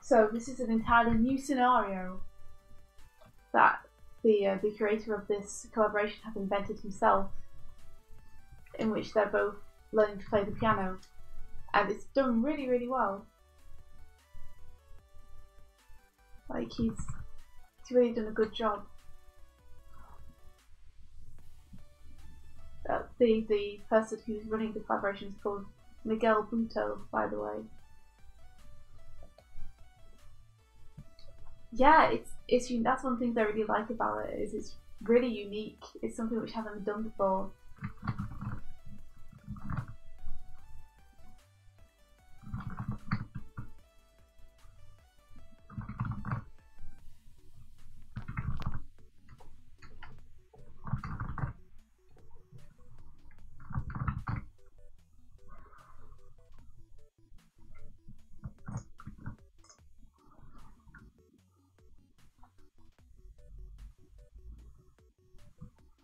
So this is an entirely new scenario that the creator of this collaboration has invented himself, in which they're both learning to play the piano, and it's done really, really well. Like he's really done a good job. The person who's running the collaboration is called Miguel Buto, by the way. Yeah, that's one thing I really like about it, is it's really unique. It's something which hasn't been done before.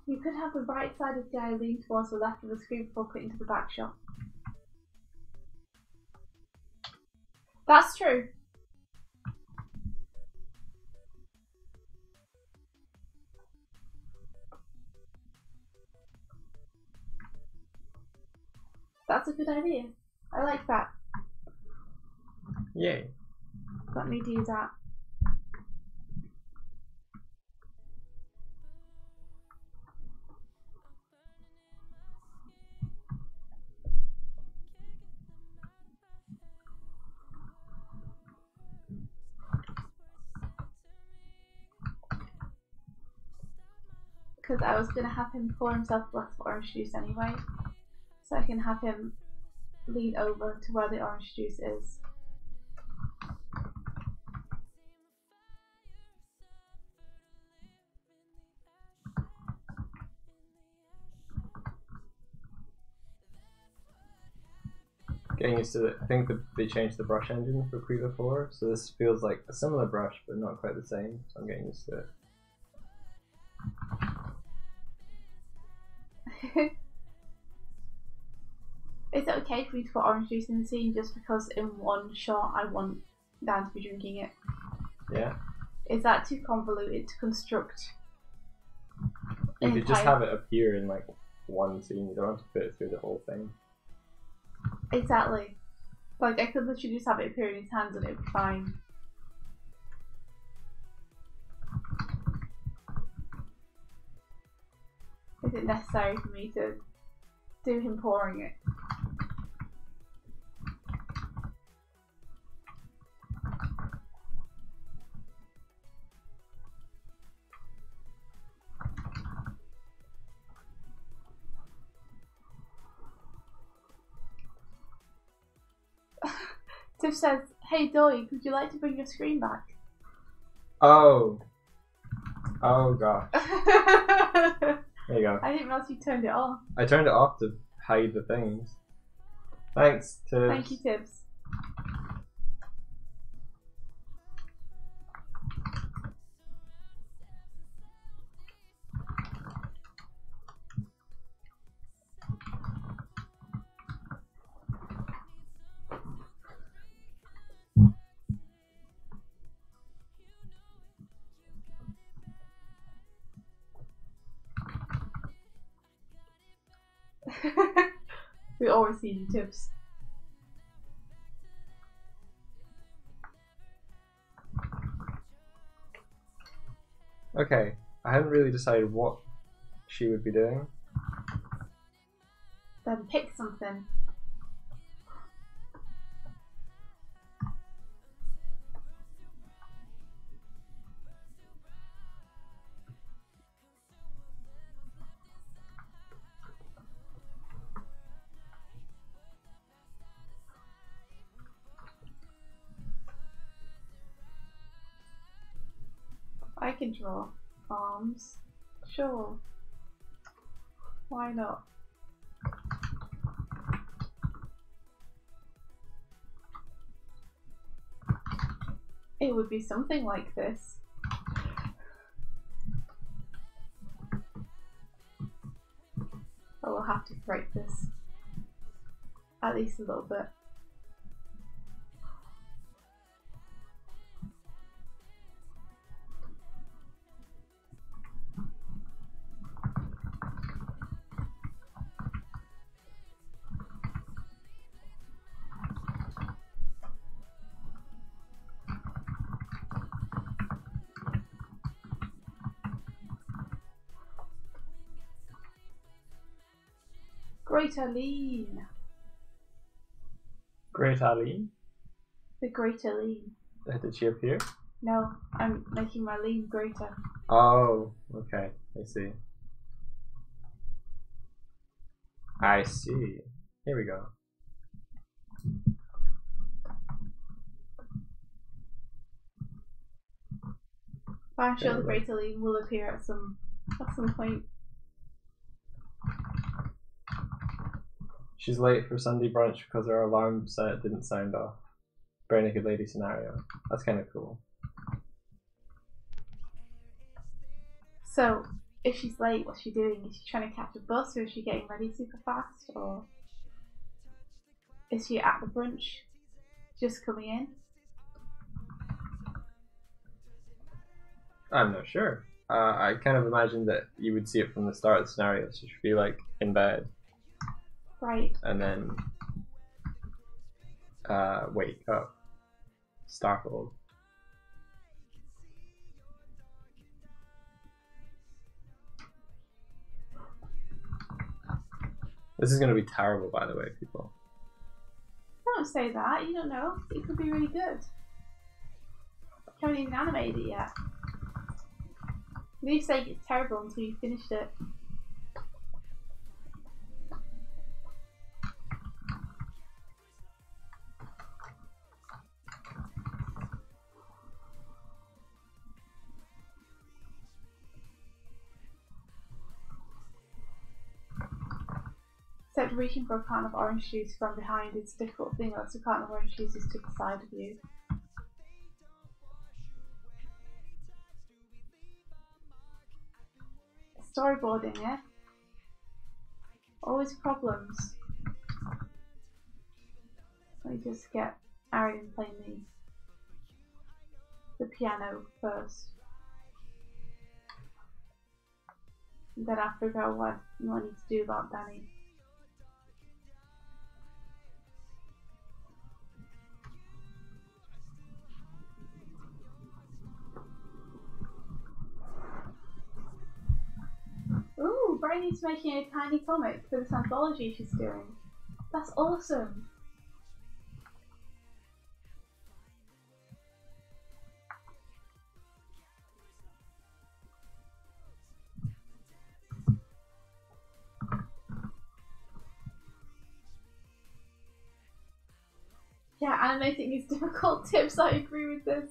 You could have the right side of the eye lean towards the left of the screen before putting to the back shot. That's true. That's a good idea. I like that. Yay. Got me to use that. Because I was going to have him pour himself a glass of orange juice anyway. So I can have him lean over to where the orange juice is. Getting used to it. I think they changed the brush engine for Quiver 4, so this feels like a similar brush but not quite the same, so I'm getting used to it. Is it okay for me to put orange juice in the scene just because in one shot I want Dan to be drinking it? Yeah. Is that too convoluted to construct? You could just have it appear in like one scene, you don't have to put it through the whole thing. Exactly. Like I could literally just have it appear in his hands and it would be fine. Is it necessary for me to do him pouring it? Tiff says, "Hey Doig, would you like to bring your screen back?" Oh. Oh gosh. There you go. I didn't realize you turned it off. I turned it off to hide the things. Thanks, Tibbs. Thank you, Tibbs. We always see you, Tibbs. Okay, I hadn't really decided what she would be doing. Then pick something. I can draw arms. Sure. Why not? It would be something like this. I will have to break this. At least a little bit. Greater lean. Great Ali. The greater lean. Did she appear? No, I'm making my lean greater. Oh, okay. I see. I see. Here we go. I'm sure the greater lean will appear at some point. She's late for Sunday brunch because her alarm set didn't sound off. Bare naked lady scenario. That's kind of cool. So, if she's late, what's she doing? Is she trying to catch a bus, or is she getting ready super fast, or is she at the brunch just coming in? I'm not sure. I kind of imagined that you would see it from the start of the scenario, so she'd be like in bed. Right. And then wake up, startled. This is going to be terrible, by the way, people. Don't say that. You don't know. It could be really good. You haven't even animated it yet. You say it's terrible until you finished it. Except reaching for a carton of orange juice from behind is a difficult thing unless a carton of orange juice is to the side of you. Storyboarding, yeah? Always problems. Let me just get Arian playing the piano first. And then I'll figure out what I need to do about Danny. Ooh, Brainy's making a tiny comic for this anthology she's doing. That's awesome. Yeah, animating is difficult. Tips, I agree with this.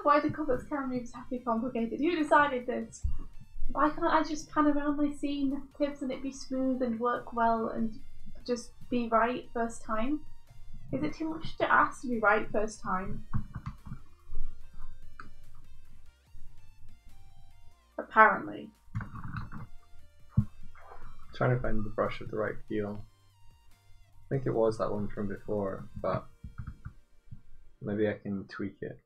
Why do complex camera moves have to be complicated? Who decided this? Why can't I just pan around my scene, tips, and it be smooth and work well and just be right first time? Is it too much to ask to be right first time? Apparently. Trying to find the brush with the right feel. I think it was that one from before, but maybe I can tweak it.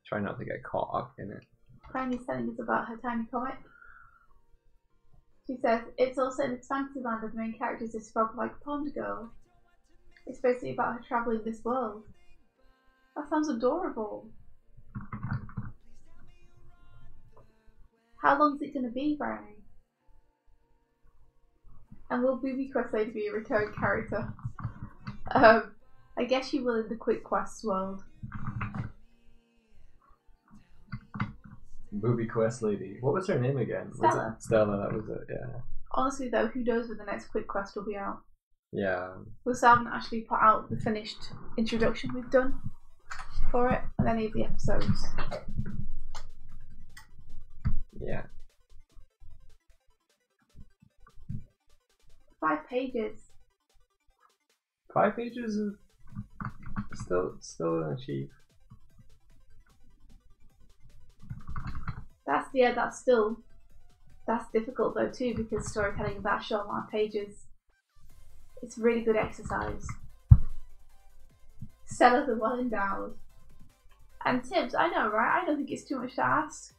Try not to get caught up in it. Brandy's telling us about her tiny comic. She says, it's also in this fantasy land of the main character is this frog-like pond girl. It's basically about her travelling this world. That sounds adorable. How long is it going to be, Brownie? And will Booby Quest Lady be a recurring character? I guess she will in the Quick Quest world. Booby Quest Lady. What was her name again? Stella. Stella, that was it, yeah. Honestly though, who knows when the next Quick Quest will be out? Yeah. We still haven't actually put out the finished introduction we've done for it and any of the episodes. Yeah. 5 pages. 5 pages is still an achieve. That's difficult though too, because storytelling of that short amount of pages, it's a really good exercise. Stella the well endowed. And tips, I know, right? I don't think it's too much to ask.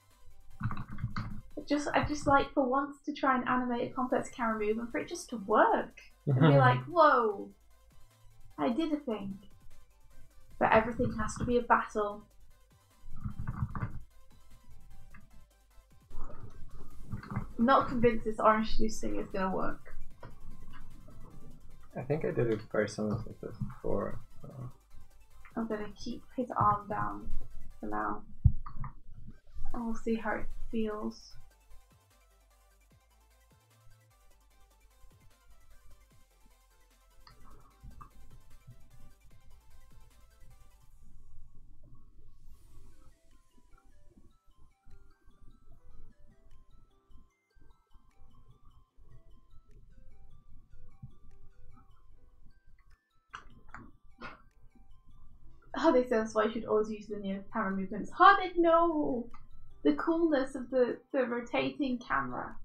I just like for once to try and animate a complex camera move and for it just to work. And be like, whoa, I did a thing. But everything has to be a battle. I'm not convinced this orange juice thing is going to work. I think I did a very similar to this before. So. I'm going to keep his arm down for now. And we'll see how it feels. Oh, they say that's why you should always use linear camera movements. Hardik, no! the coolness of the rotating camera.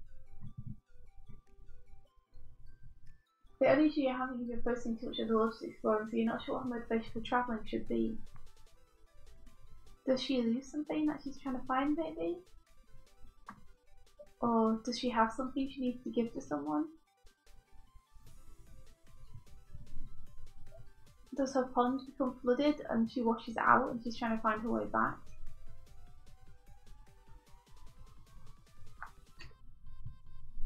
The only issue you're having is you're posting too much of the world to explore, so you're not sure what her motivation for travelling should be. Does she lose something that she's trying to find, maybe? Or does she have something she needs to give to someone? Does her pond become flooded and she washes out and she's trying to find her way back?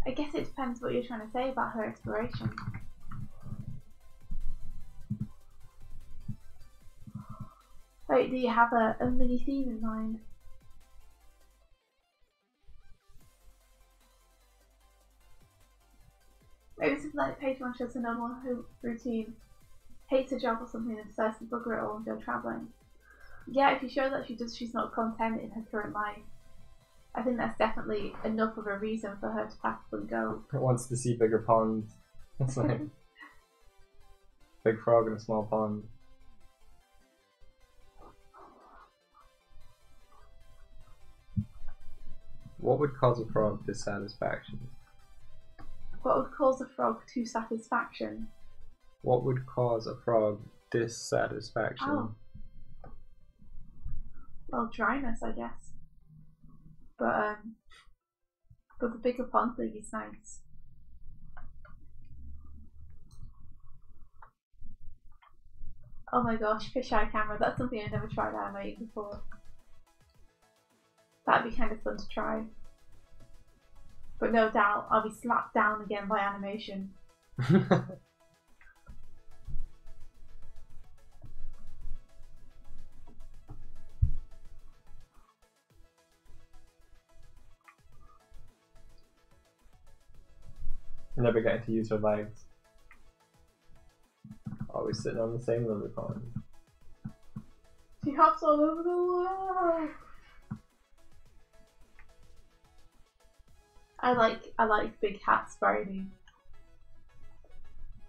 I guess it depends what you're trying to say about her exploration. Wait, do you have a mini theme in mind? Maybe something like page 1 shows a normal routine, hates her job or something and decides to bugger it all and go travelling. Yeah, if you show that she's not content in her current life, I think that's definitely enough of a reason for her to pack up and go. Wants to see bigger ponds. It's like big frog in a small pond. What would cause a frog dissatisfaction? What would cause a frog to satisfaction? What would cause a frog dissatisfaction? Oh. Well, dryness, I guess. But the bigger pond thing is nice. Oh my gosh, fisheye camera, that's something I've never tried animating before. That'd be kind of fun to try. But no doubt I'll be slapped down again by animation. Never getting to use her legs. Always sitting on the same lily pond. She hops all over the world. I like big hats, Brady.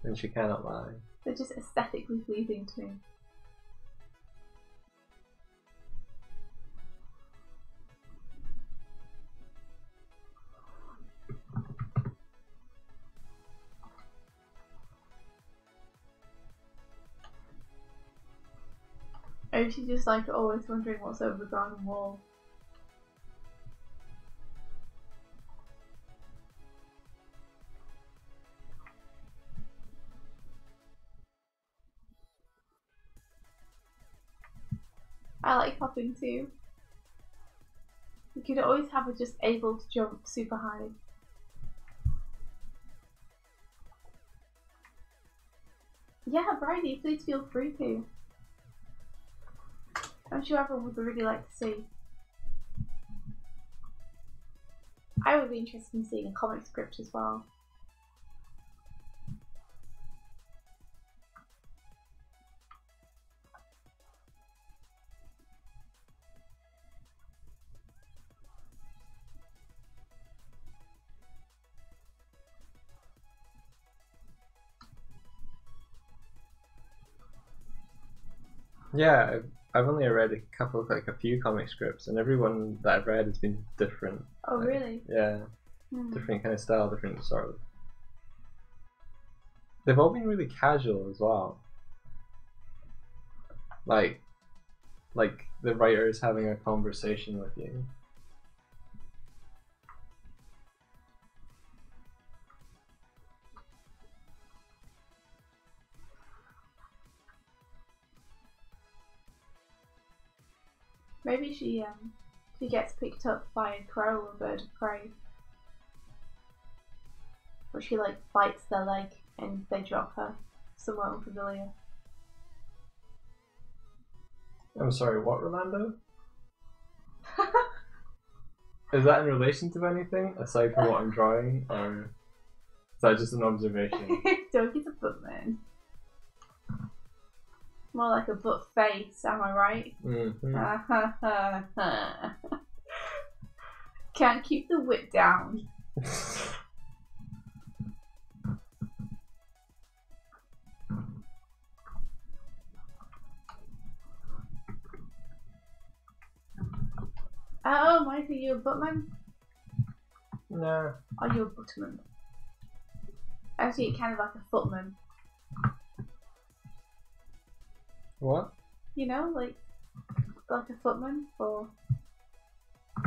And she cannot lie. They're just aesthetically pleasing to me. Maybe she's just like always wondering what's over the garden wall. I like hopping too. You could always have her just able to jump super high. Yeah, Bridie, please feel free to. I'm sure everyone would really like to see. I would be interested in seeing a comic script as well. Yeah, I've only read a few comic scripts, and everyone that I've read has been different. Oh, really? Yeah, different kind of style, different sort of. They've all been really casual as well. Like the writer is having a conversation with you. Maybe she gets picked up by a crow or a bird of prey. Or she like bites their leg and they drop her somewhere unfamiliar. I'm sorry, what, Rolando? Is that in relation to anything aside from what I'm drawing, or is that just an observation? Doig is a footman. More like a butt face, am I right? Can't keep the whip down. Oh, Michael, a buttman? No. Are you a buttman? Actually, kind of like a footman. What? You know, like a footman or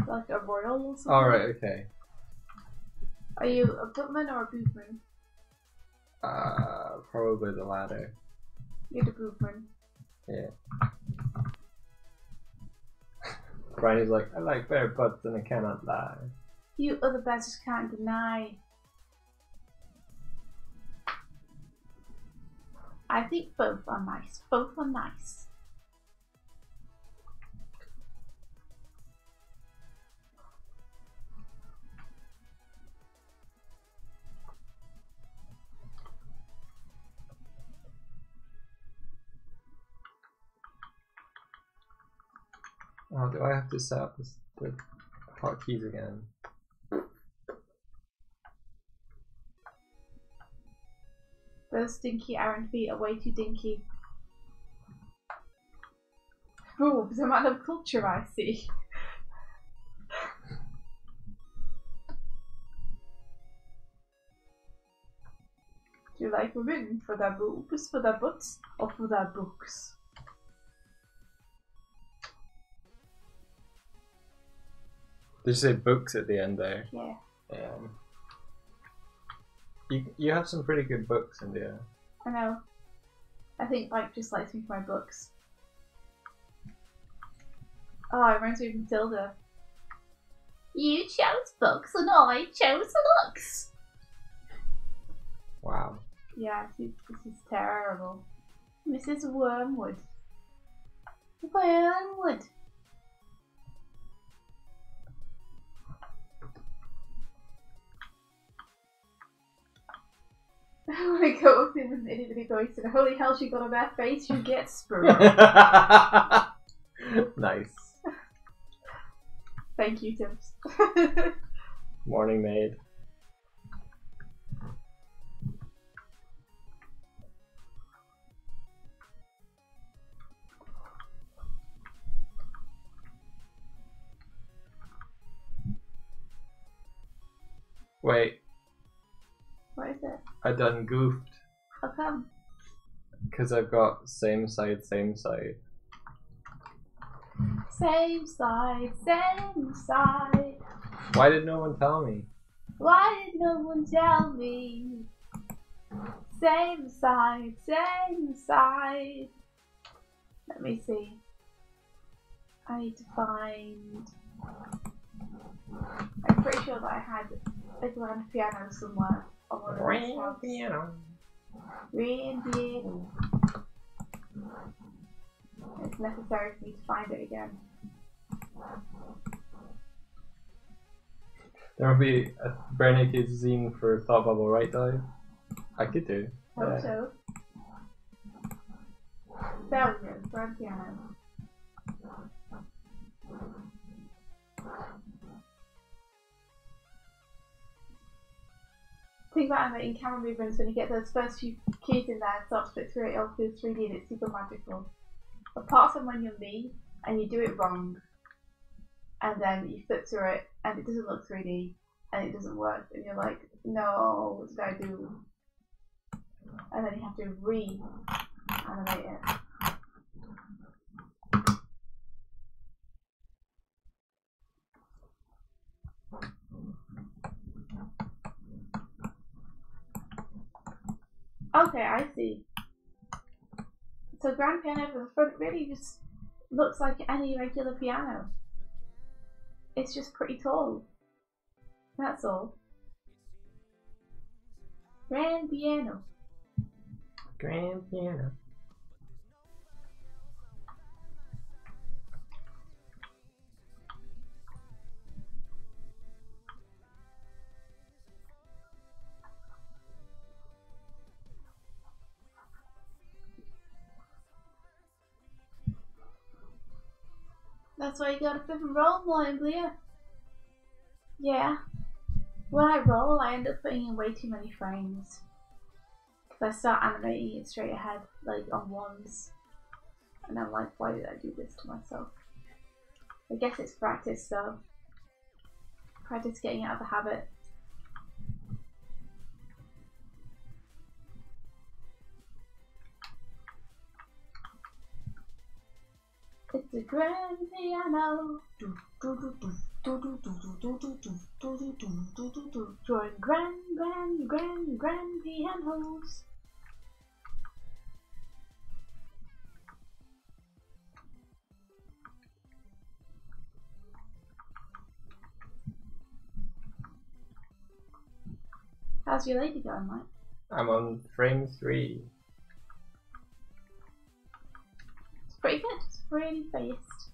like a royal or something. Alright, okay. Are you a footman or a bootman? Probably the latter. You're the bootman. Yeah. Brian like, I like bare butts and I cannot lie. You other badgers can't deny. I think both are nice. Both are nice. Oh, do I have to set up the hotkeys again? Those stinky iron feet are way too dinky. Oh, there's a man of culture, I see. Do you like women for their boobs, for their butts, or for their books? Did you say books at the end there? Yeah. You have some pretty good books, India. I know. I think Mike just likes me for my books. Oh, it reminds me of Matilda. You chose books and I chose looks. Wow. Yeah, this is terrible. Mrs. Wormwood. Wormwood. I want to go with him with an itty bitty voice and holy hell, she got a bad face, you get sprung. Nice. Thank you, Tips. Morning, maid. Wait. What is it? I done goofed. How come? Because I've got same side, same side. Same side, same side. Why did no one tell me? Why did no one tell me? Same side, same side. Let me see. I need to find. I'm pretty sure that I had a grand piano somewhere on one of those tabs. Piano. Grand piano. It's necessary for me to find it again. There will be a bare naked zine for Thought Bubble, right, Doig? I could do. Hope so. There we go, grand piano. Think about animating camera movements when you get those first few keys in there and start to flip through it, it'll feel 3D and it's super magical. Apart from when you're me and you do it wrong and then you flip through it and it doesn't look 3D and it doesn't work and you're like, no, what did I do? And then you have to re-animate it. Okay, I see. So grand piano from the front really just looks like any regular piano. It's just pretty tall. That's all. Grand piano. Grand piano. That's why you gotta flip and roll more, Blair. Yeah. When I roll, I end up putting in way too many frames. Because I start animating it straight ahead, like on ones. And I'm like, why did I do this to myself? I guess it's practice though. Practice getting out of the habit. It's a grand piano. Drawing grand pianos. How's your lady going, Mike? I'm on frame 3. It's pretty good. It's really fast.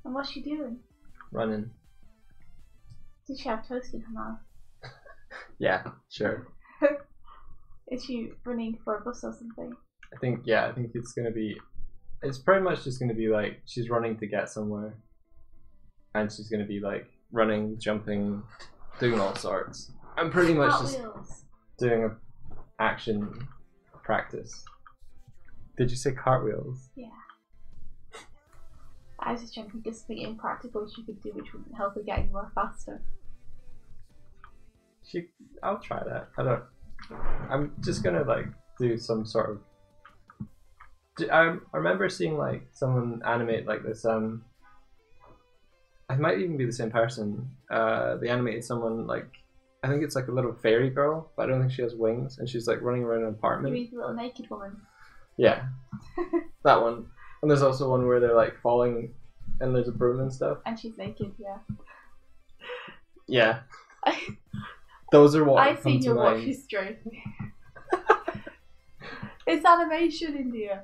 And what's she doing? Running. Did she have toast in her mouth? Yeah, sure. Is she running for a bus or something? I think it's gonna be. It's pretty much just gonna be like she's running to get somewhere, and she's gonna be like running, jumping, doing all sorts. I'm pretty much just doing a action practice. Did you say cartwheels? Yeah. I was just trying to think of something impractical she could do which would help her get anywhere faster. I'll try that. I'm just gonna like do some sort of. I remember seeing like someone animate like this. It might even be the same person. They animated someone like. I think it's like a little fairy girl, but I don't think she has wings, and she's like running around an apartment. You mean the little naked woman? Yeah, that one. And there's also one where they're like falling, and there's a broom and stuff. And she's naked, yeah. Yeah. Those are what I've seen your watch history. It's animation, India.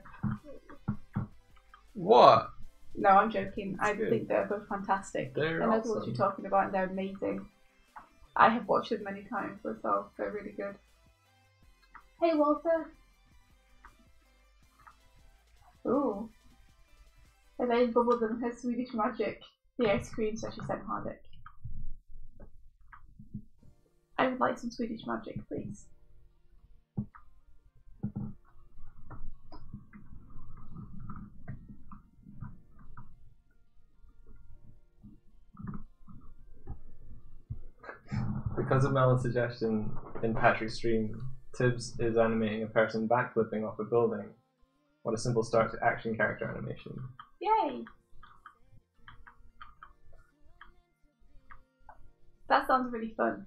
What? No, I'm joking. I think they're both fantastic. They're I know awesome. what you're talking about, and they're amazing. I have watched them many times myself. They're really good. Hey, Walter. Ooh. Elaine bubbled them her Swedish magic. The ice cream, so she sent Hardick. I would like some Swedish magic, please. Because of Melon's suggestion in Patrick's stream, Tibbs is animating a person backflipping off a building. What a simple start to action character animation. Yay! That sounds really fun.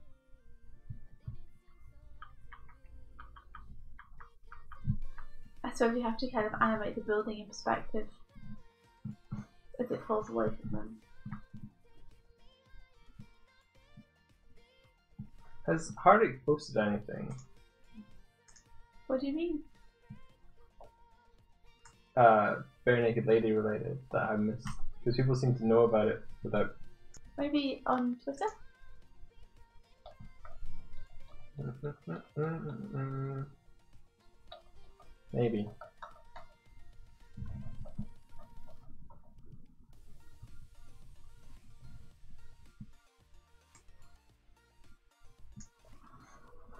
I suppose you have to kind of animate the building in perspective as it falls away from them. Has Hardick posted anything? What do you mean? Bare Naked Lady related that I missed. Because people seem to know about it without. Maybe on Twitter? Maybe.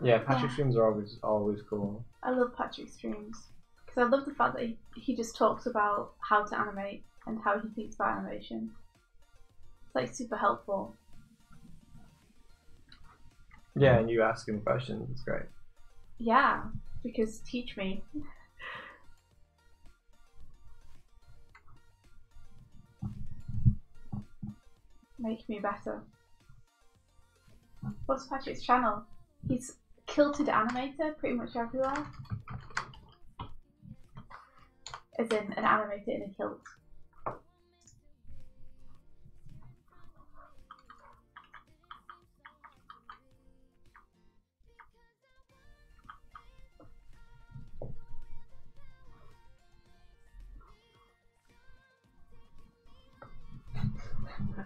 Yeah, Patrick streams are always cool. I love Patrick's streams because I love the fact that he just talks about how to animate and how he thinks about animation. It's like super helpful. Yeah, and you ask him questions. It's great. Yeah, because teach me. Make me better. What's Patrick's channel? He's kilted animator pretty much everywhere. As in an animator in a kilt.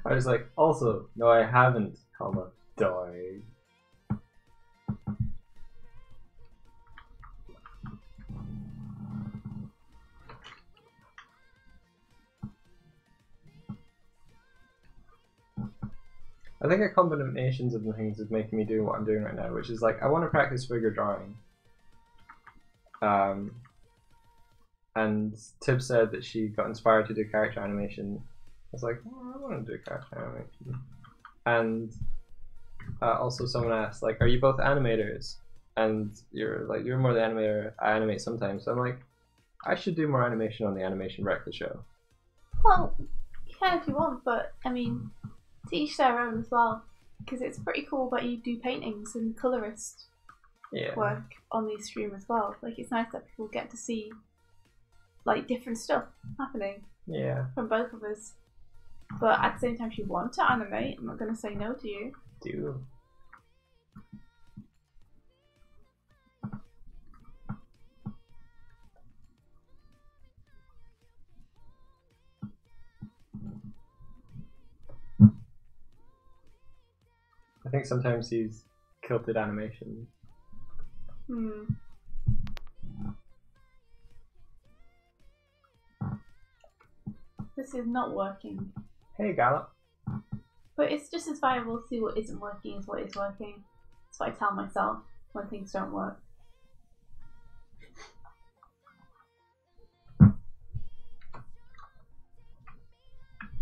I was like, also, no I haven't, comma, Doig. I think a combinations of the things is making me do what I'm doing right now, which is like, I want to practice figure drawing. And Tib said that she got inspired to do character animation. I was like, oh, I want to do character animation. And also someone asked, like, are you both animators? And you're like, you're more the animator. I animate sometimes. So I'm like, I should do more animation on the Animation Breakfast Show. Well, you can if you want, but I mean, to each their own as well. Because it's pretty cool that you do paintings and colorist work on the stream as well. Like, it's nice that people get to see like different stuff happening. Yeah. From both of us. But at the same time, if you want to animate, I'm not going to say no to you. Do. I think sometimes he's kilted animation. This is not working. Hey, Gallop. But it's just as viable to see what isn't working as what is working. That's what I tell myself when things don't work.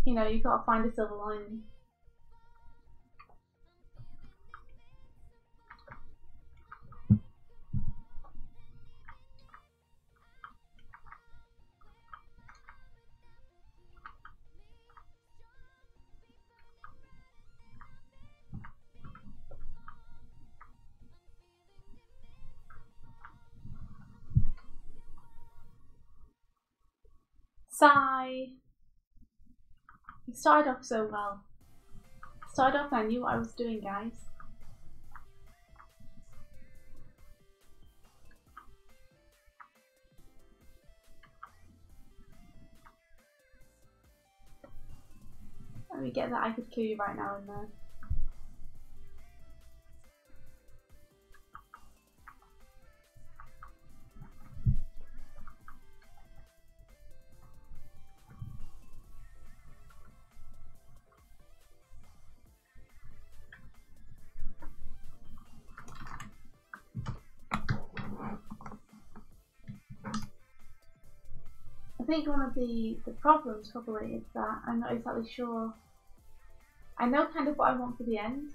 You know, you gotta find a silver lining. Sigh. You started off so well. Started off and I knew what I was doing, guys. Let me get that I could kill you right now in there. I think one of the problems probably is that I'm not exactly sure. I know kind of what I want for the end,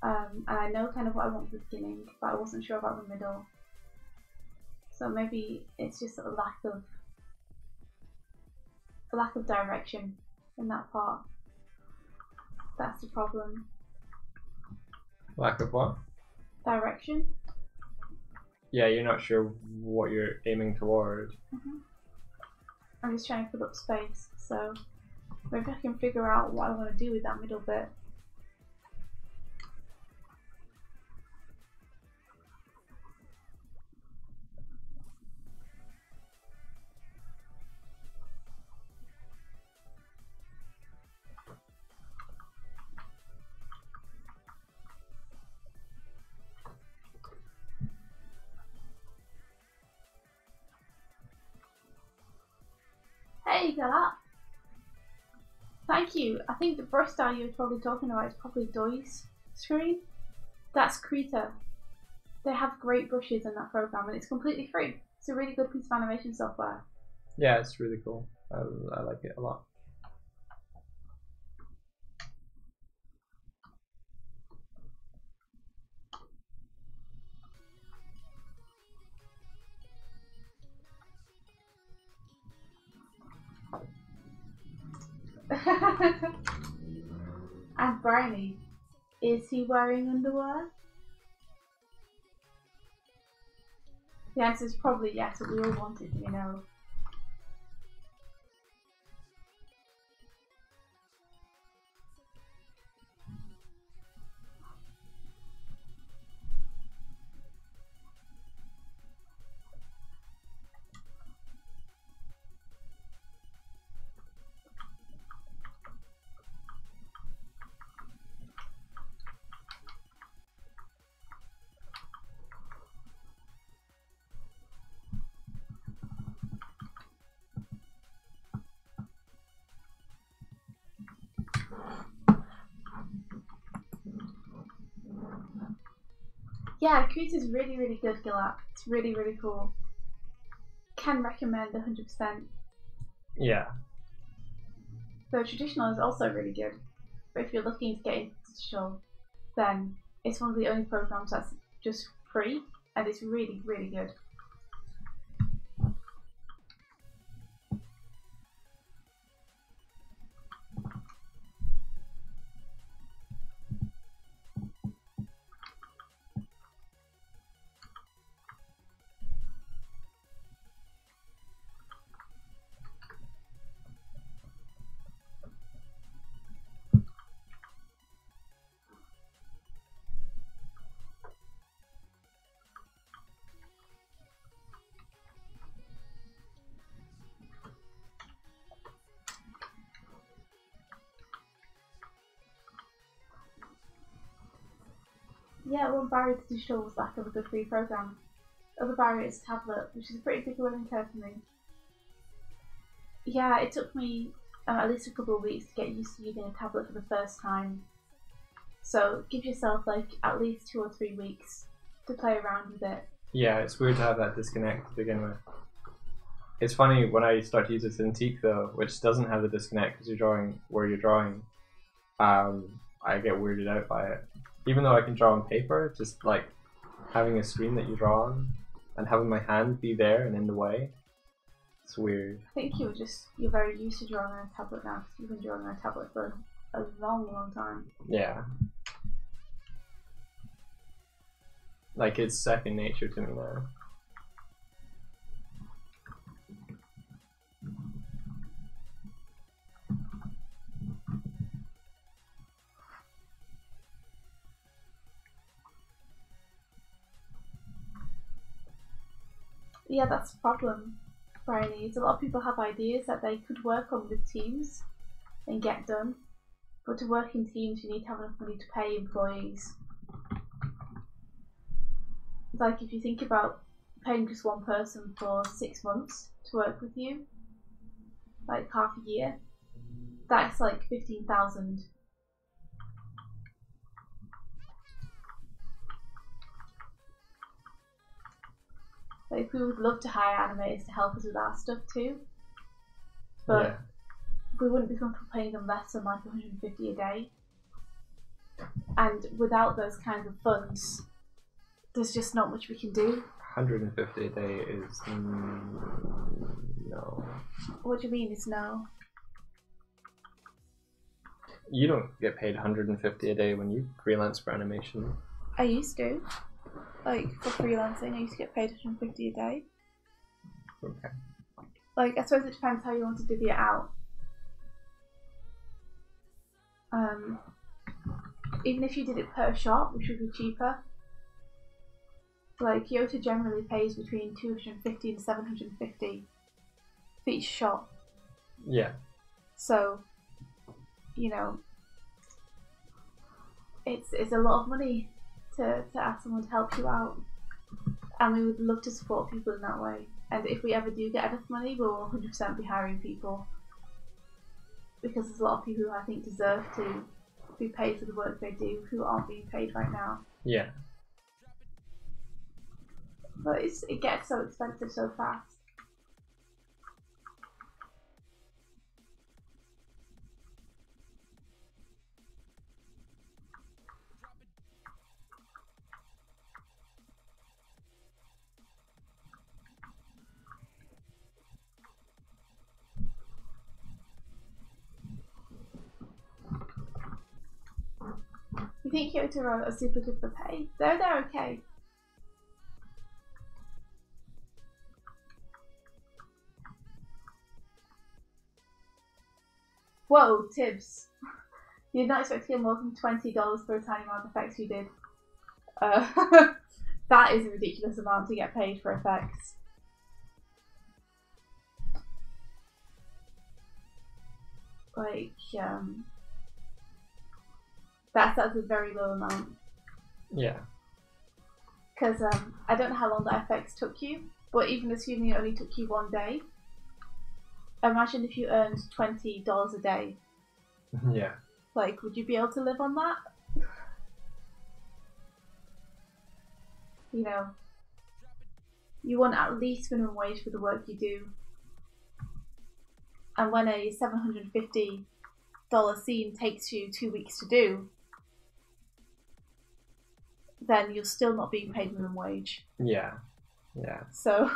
and I know kind of what I want for the beginning, but I wasn't sure about the middle. So maybe it's just a lack of direction in that part. That's the problem. Lack of what? Direction. Yeah, you're not sure what you're aiming toward. I'm just trying to fill up space, so maybe I can figure out what I want to do with that middle bit. Hey, Galap! Thank you. I think the brush style you're probably talking about is probably Doig's screen. That's Krita. They have great brushes in that program and it's completely free. It's a really good piece of animation software. Yeah, it's really cool. I like it a lot. And Brownie, is he wearing underwear? The answer is probably yes, but we all want it to be no. Yeah, Krita's really, really good, Gilap. It's really, really cool. Can recommend 100%. Yeah. The traditional is also really good. But if you're looking to get into digital, then it's one of the only programs that's just free, and it's really, really good. Yeah, one barrier to digital was lack of a good free program. Other barrier is tablet, which is a pretty big learning curve for me. Yeah, it took me at least a couple of weeks to get used to using a tablet for the first time. So give yourself like at least 2 or 3 weeks to play around with it. Yeah, it's weird to have that disconnect to begin with. It's funny when I start to use a Cintiq though, which doesn't have the disconnect because you're drawing where you're drawing. I get weirded out by it. Even though I can draw on paper, just like having a screen that you draw on and having my hand be there and in the way, it's weird. I think you're very used to drawing on a tablet now because you've been drawing on a tablet for a long, long time. Yeah. Like it's second nature to me now. Yeah, that's the problem, Bryony, is a lot of people have ideas that they could work on with teams and get done. But to work in teams, you need to have enough money to pay employees. Like if you think about paying just one person for 6 months to work with you, like half a year, that's like 15,000. Like we would love to hire animators to help us with our stuff too, but yeah. we wouldn't be comfortable paying them less than like 150 a day. And without those kinds of funds, there's just not much we can do. 150 a day is no. What do you mean it's no? You don't get paid 150 a day when you freelance for animation. I used to. Like for freelancing, I used to get paid 150 a day. Okay. Like I suppose it depends how you want to divvy it out. Even if you did it per shot, which would be cheaper. Like Kyoto generally pays between 250 and 750 for each shot. Yeah. So, you know, it's a lot of money to ask someone to help you out, and we would love to support people in that way. And if we ever do get enough money, we'll 100% be hiring people, because there's a lot of people who I think deserve to be paid for the work they do who aren't being paid right now. Yeah. But it gets so expensive so fast. You think Kyoto are super good for pay? They're okay. Whoa, Tibbs. You'd not expect to get more than $20 for a tiny amount of effects you did. That is a ridiculous amount to get paid for effects. Like, that's a very low amount. Yeah. Because I don't know how long that effects took you, but even assuming it only took you 1 day, imagine if you earned $20 a day. Yeah. Like, would you be able to live on that? You know, you want at least minimum wage for the work you do. And when a 750 scene takes you 2 weeks to do, then you're still not being paid minimum wage. Yeah. So,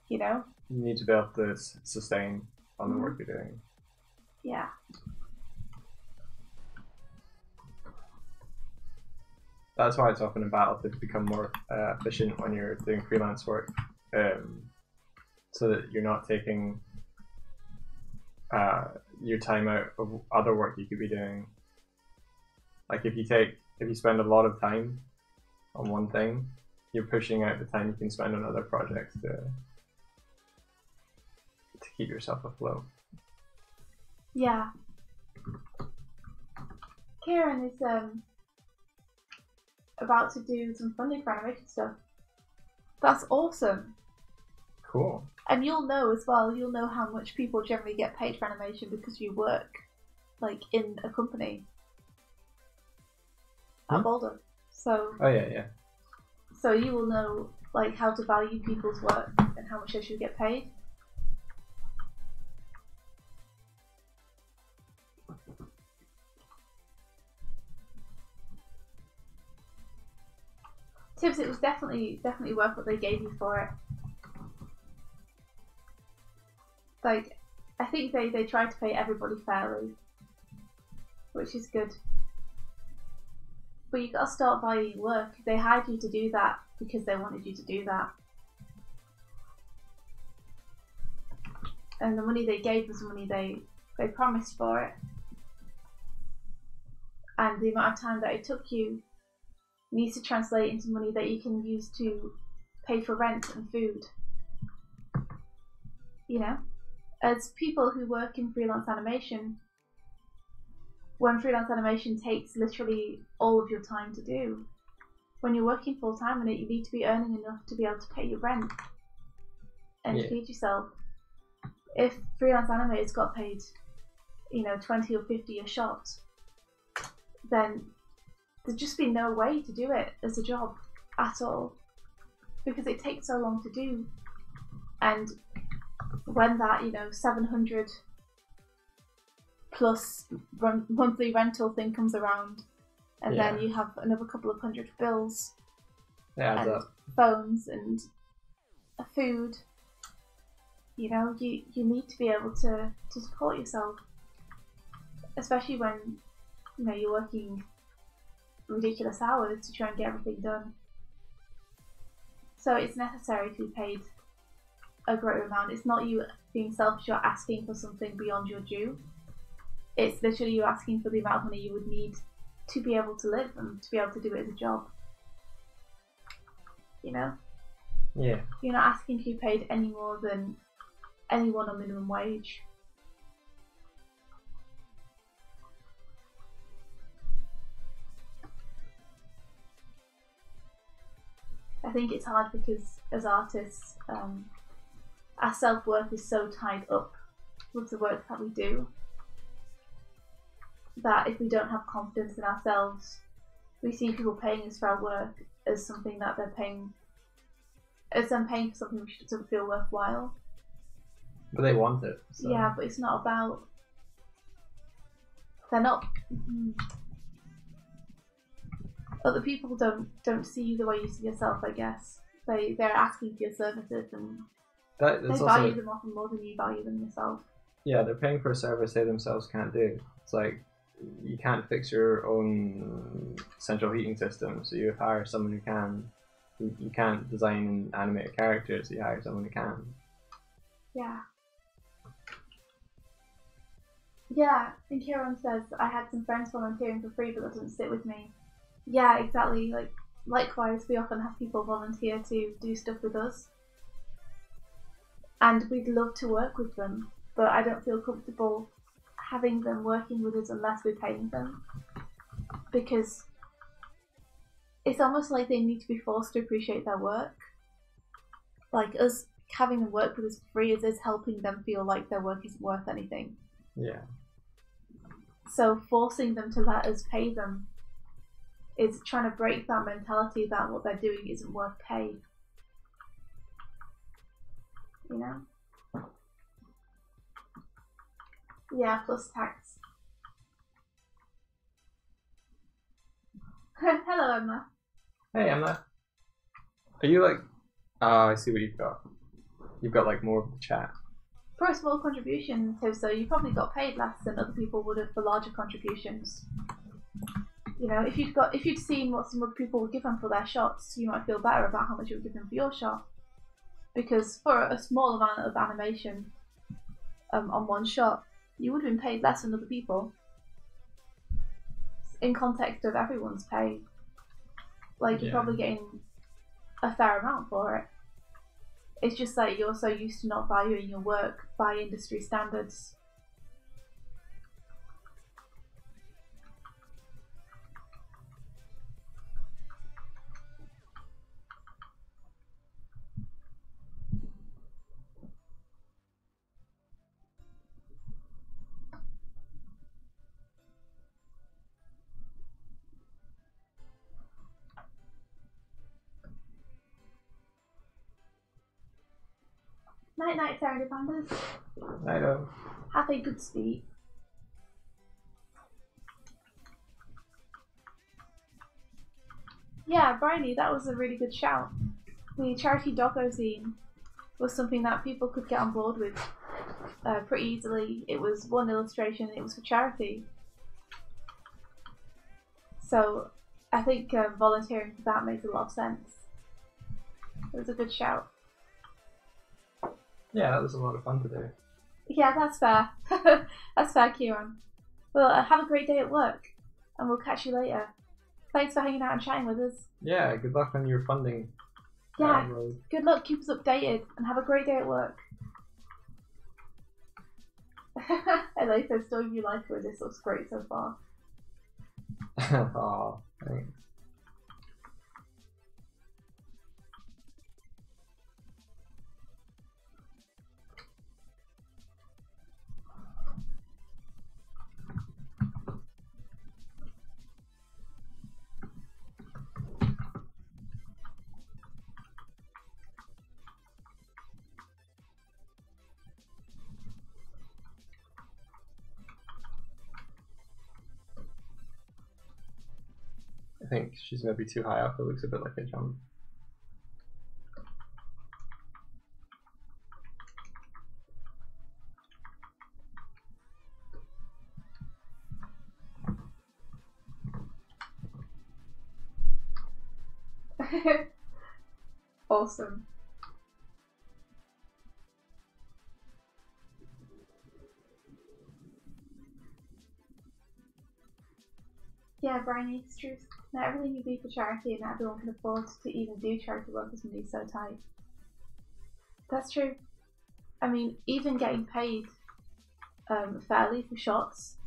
you know. You need to be able to sustain on the work you're doing. Yeah. That's why it's often a battle to become more efficient when you're doing freelance work, so that you're not taking your time out of other work you could be doing. Like if you spend a lot of time on one thing, you're pushing out the time you can spend on other projects to keep yourself afloat. Yeah. Kieran is about to do some funding for animation stuff. That's awesome. Cool. And you'll know as well, you'll know how much people generally get paid for animation because you work like in a company at Boulder. So oh yeah. So you will know like how to value people's work and how much they should get paid. Tibbs, it was definitely worth what they gave you for it. Like, I think they tried to pay everybody fairly, which is good. But you gotta start valuing work. They hired you to do that because they wanted you to do that. And the money they gave was the money they promised for it. And the amount of time that it took you needs to translate into money that you can use to pay for rent and food. You know? As people who work in freelance animation, when freelance animation takes literally all of your time to do, when you're working full time on it, you need to be earning enough to be able to pay your rent and feed yourself. If freelance animators got paid, 20 or 50 a shot, then there'd just be no way to do it as a job at all, because it takes so long to do. And when that 700 plus monthly rental thing comes around, and then you have another couple of hundred bills, and phones and food, you need to be able to support yourself, especially when you're working ridiculous hours to try and get everything done. So it's necessary to be paid a greater amount. It's not you being selfish or asking for something beyond your due. It's literally you asking for the amount of money you would need to be able to live and to be able to do it as a job. Yeah. You're not asking to be paid any more than anyone on minimum wage. I think it's hard because as artists, our self-worth is so tied up with the work that we do that if we don't have confidence in ourselves, we see people paying us for our work as something that they're paying, as them paying for something which doesn't feel worthwhile. But they want it. So. Yeah, but it's not about. They're not. Other people don't see you the way you see yourself. I guess they're asking for your services and they value them often more than you value them yourself. Yeah, they're paying for a service they themselves can't do. It's like you can't fix your own central heating system, so you hire someone who can. You can't design and animate a character, so you hire someone who can. Yeah. Yeah, and Kieran says, I had some friends volunteering for free, but that doesn't sit with me. Yeah, exactly. Likewise, we often have people volunteer to do stuff with us. And we'd love to work with them, but I don't feel comfortable having them working with us unless we're paying them. Because it's almost like they need to be forced to appreciate their work. Like us having them work with us for free is us helping them feel like their work isn't worth anything. Yeah. So forcing them to let us pay them is trying to break that mentality that what they're doing isn't worth pay. Yeah, plus tax. Hello, Emma. Hey, Emma. Are you like? Oh, I see what you've got. You've got like more of the chat. For a small contribution, so you probably got paid less than other people would have for larger contributions. You know, if you'd seen what some other people were given for their shots, you might feel better about how much you were given for your shot. Because for a small amount of animation on one shot, you would have been paid less than other people. In context of everyone's pay, like you're probably getting a fair amount for it. It's just that you're so used to not valuing your work by industry standards. Night night, Sarah Pandas. Nighto. Have a good sleep. Yeah, Bryony, that was a really good shout. The charity doggo scene was something that people could get on board with pretty easily. It was one illustration, it was for charity. So I think volunteering for that makes a lot of sense. It was a good shout. Yeah, that was a lot of fun to do. Yeah, that's fair. That's fair, Kieran. Well, have a great day at work, and we'll catch you later. Thanks for hanging out and chatting with us. Yeah, good luck on your funding. Yeah, good luck, keep us updated, and have a great day at work. I like this story you like where this looks great so far. Aw, thanks. I think she's maybe too high up, it looks a bit like a jump. Awesome. Yeah, Bryony, it's true. Not everything you do for charity and not everyone can afford to even do charity work as money's so tight. That's true. I mean, even getting paid fairly for shots,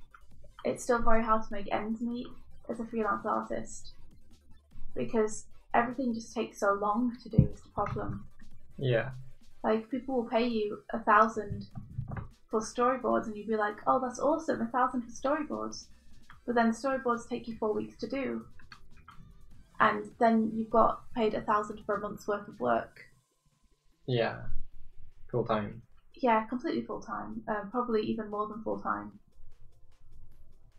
it's still very hard to make ends meet as a freelance artist. Because everything just takes so long to do is the problem. Yeah. Like, people will pay you 1,000 for storyboards and you'd be like, oh, that's awesome, 1,000 for storyboards. But then storyboards take you 4 weeks to do. And then you've got paid 1,000 for a month's worth of work. Yeah. Full time. Yeah, completely full time. Probably even more than full time.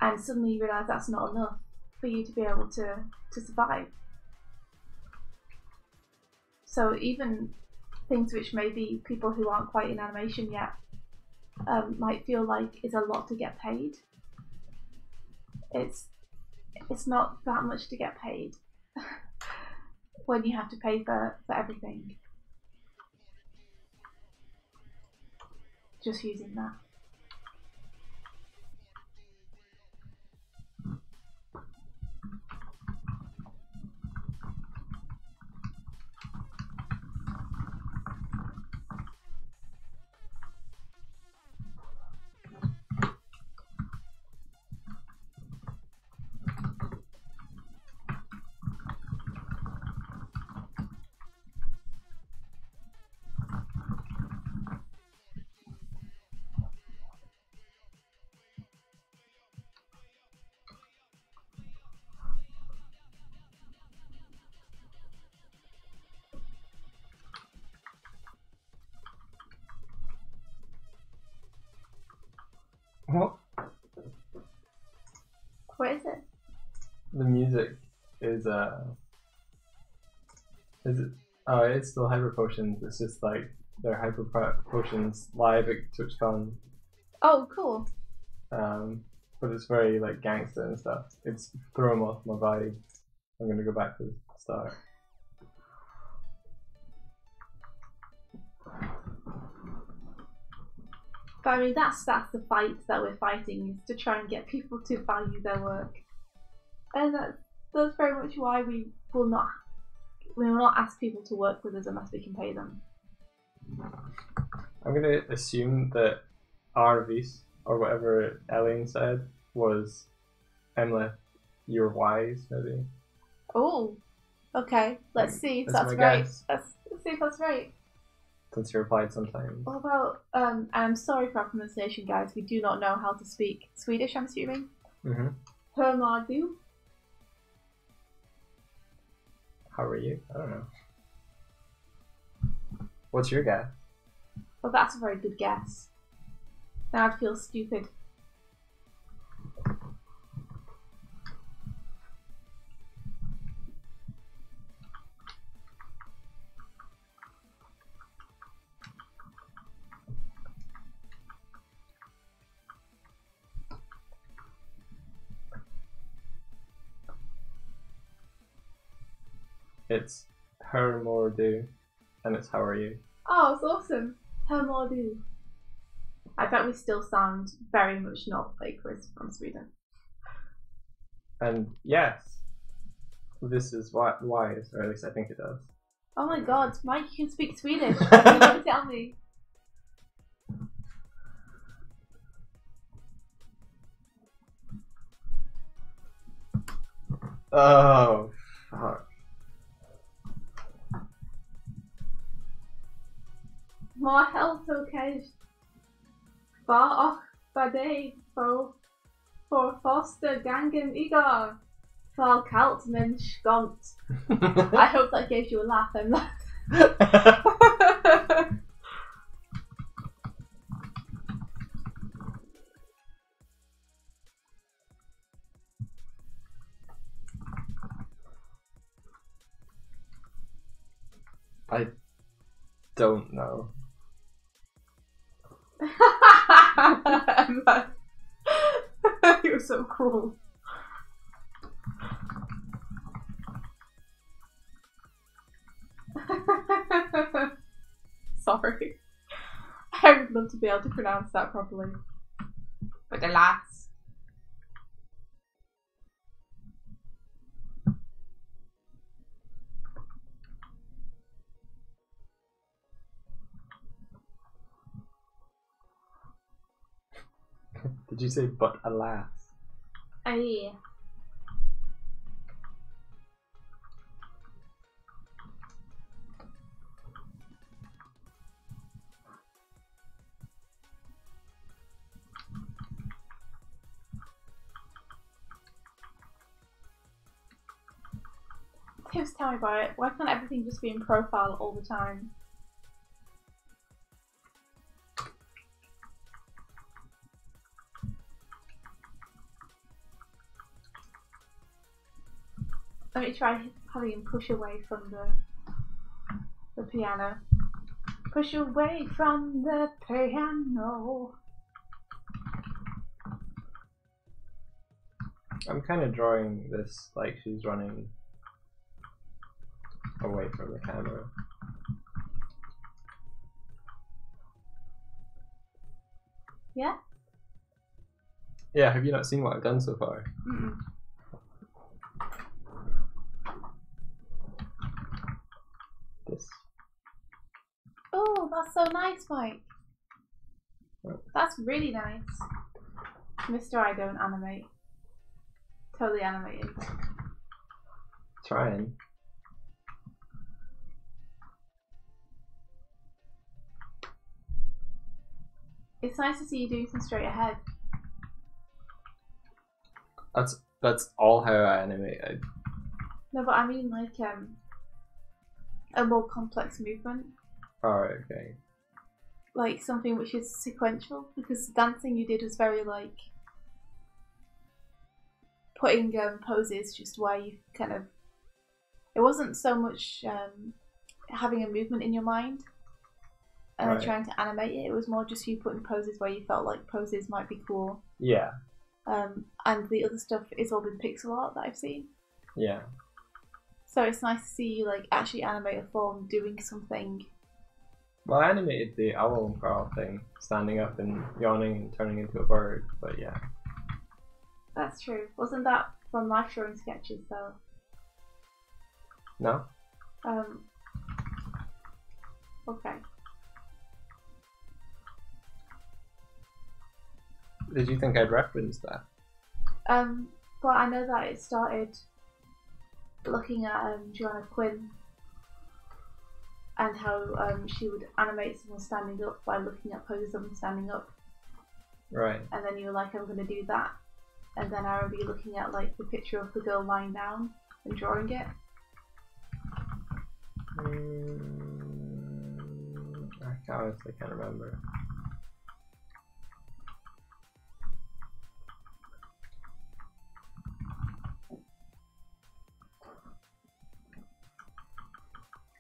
And suddenly you realise that's not enough for you to be able to survive. So even things which maybe people who aren't quite in animation yet might feel like is a lot to get paid. It's not that much to get paid when you have to pay for everything. Just using that. What is it? The music is it? Oh, it's still hyper potions. It's just like they're hyper potions live at TwitchCon. Oh, cool. But it's very like gangster and stuff. It's throwing off my body. I'm gonna go back to the start. But I mean, that's the fight that we're fighting, is to try and get people to value their work, and that's very much why we will not ask people to work with us unless we can pay them. I'm gonna assume that Arvis, or whatever Ellen said, was Emily, you're wise, maybe. Oh, okay. Let's see if That's that's my right. guess. Let's see if that's right. Since you replied sometimes. What about I'm sorry for our pronunciation, guys. We do not know how to speak Swedish, I'm assuming. Mm-hmm. Hur mår du? How are you? I don't know. What's your guess? Well, that's a very good guess. Now I'd feel stupid. It's her more do, and it's how are you? Oh, it's awesome. Hur mår du? I bet we still sound very much not like Chris from Sweden. And yes, this is wise, or at least I think it does. Oh my god, Mike, you can speak Swedish. You don't tell me. Oh, fuck. More health, okay. Var och för dig för första gången igår. För kallt men skont. I hope that gave you a laugh, Emma. I don't know. Emma. You're so cruel. Sorry. I would love to be able to pronounce that properly. But alas. Did you say but alas? Aye. Tips, tell me about it. Why can't everything just be in profile all the time? Let me try having him push away from the piano. Push away from the piano. I'm kind of drawing this like she's running away from the camera. Yeah? Yeah, have you not seen what I've done so far? Mm-mm. This. Oh, that's so nice, Mike. Oh. That's really nice. Mr. I don't animate. Totally animated. Trying. It's nice to see you doing some straight ahead. That's all how I animate. No, but I mean like a more complex movement. Alright, okay. Like something which is sequential, because the dancing you did was very like putting poses just where you kind of. It wasn't so much having a movement in your mind and then trying to animate it. It was more just you putting poses where you felt like poses might be cool. Yeah. And the other stuff is all been pixel art that I've seen. Yeah. So it's nice to see you like actually animate a form doing something. Well, I animated the owl girl thing, standing up and yawning and turning into a bird, but yeah. That's true. Wasn't that from life drawing sketches though? No? Okay. Did you think I'd reference that? But I know that it started looking at Joanna Quinn and how she would animate someone standing up by looking at poses of them standing up. Right. And then you were like, I'm going to do that. And then I remember you looking at like the picture of the girl lying down and drawing it. I honestly can't remember.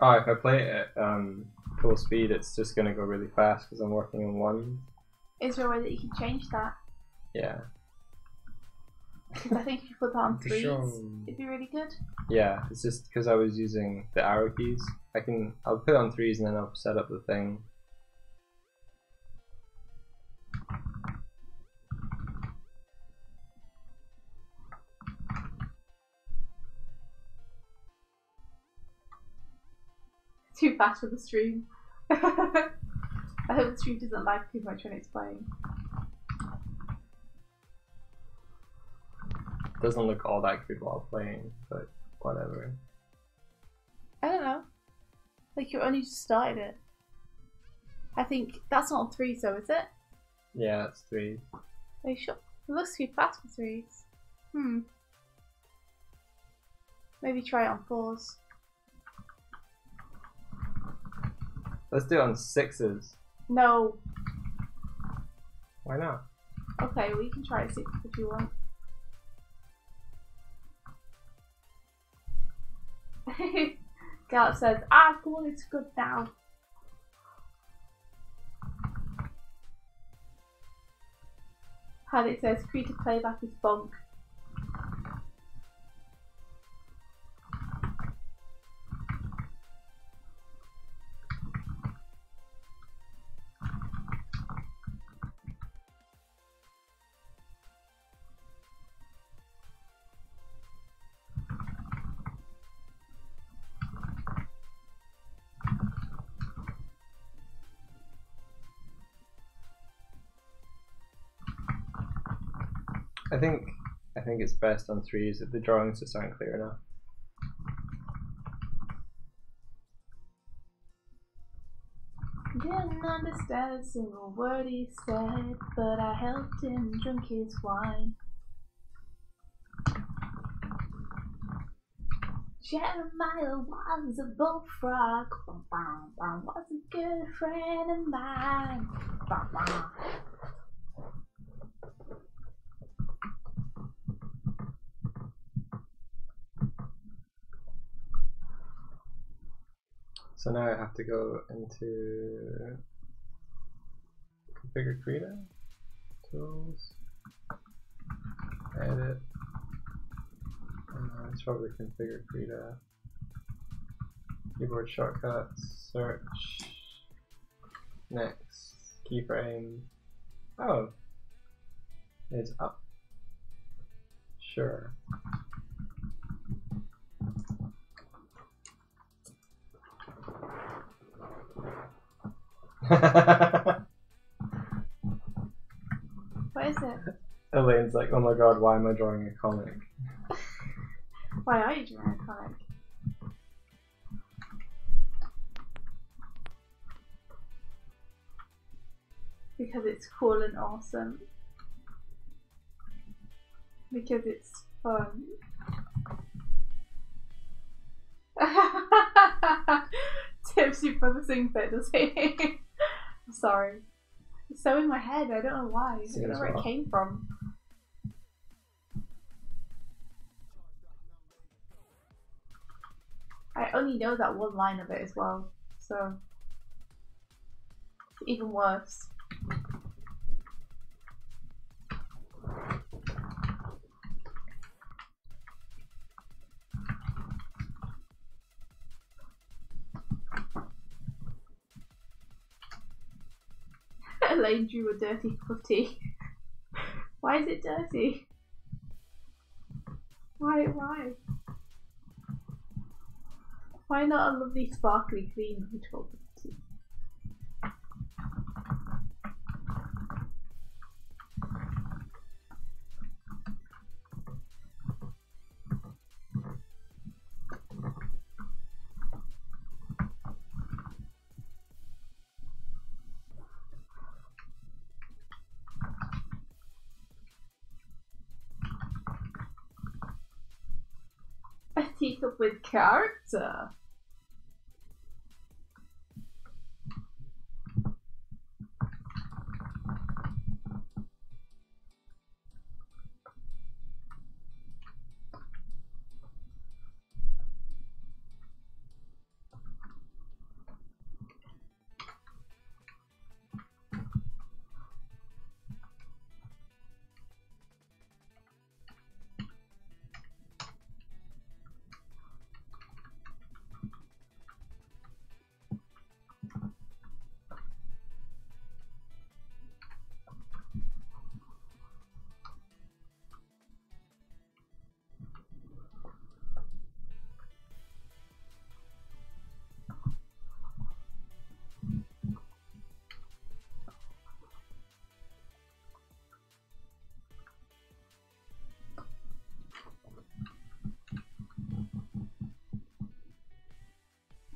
Oh, if I play it at full speed, it's just going to go really fast because I'm working on one. Is there a way that you can change that? Yeah. Because I think if you put that on threes, sure. it'd be really good. Yeah, it's just because I was using the arrow keys. I'll put it on threes and then I'll set up the thing. Too fast for the stream. I hope the stream doesn't lag too much when it's playing. Doesn't look all that good while playing, but whatever. I don't know. Like you only just started it. I think that's not on threes though, is it? Yeah, it's threes. Are you sure? It looks too fast for threes. Maybe try it on fours. Let's do it on sixes. No. Why not? Okay, well you can try it sixes if you want. Gallup says, cool, it's good now. Haddock says, creative playback is bonk. I think it's best on threes if the drawings just aren't clear enough. Didn't understand a single word he said, but I helped him drink his wine. Jeremiah was a bullfrog, was a good friend of mine. So now I have to go into configure Krita, tools, edit. It's probably configure Krita, keyboard shortcuts, search, next, keyframe. Oh, it's up. Sure. What is it? Elaine's like, oh my god, why am I drawing a comic? Why are you drawing a comic? Because it's cool and awesome. Because it's fun. Tipsy for the sing bit, does he? I'm sorry. It's so in my head, I don't know why. I don't know where it came from. only know that one line of it as well, so it's even worse. Elaine drew a dirty putty. Why is it dirty? Why? Why not a lovely, sparkly, clean, beautiful putty? A teacup with character.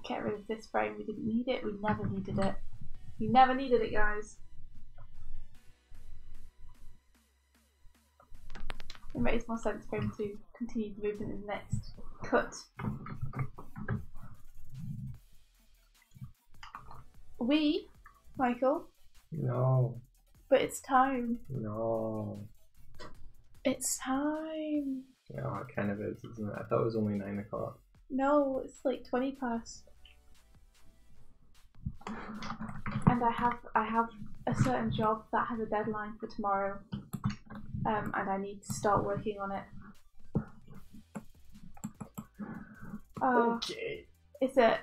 Get rid of this frame. We didn't need it. We never needed it. We never needed it, guys. It makes more sense for him to continue the movement in the next cut. We, Michael? No. But it's time. No. It's time. Yeah, it kind of is, isn't it? I thought it was only 9 o'clock. No, it's like 20 past. And I have a certain job that has a deadline for tomorrow. And I need to start working on it. Okay. It's a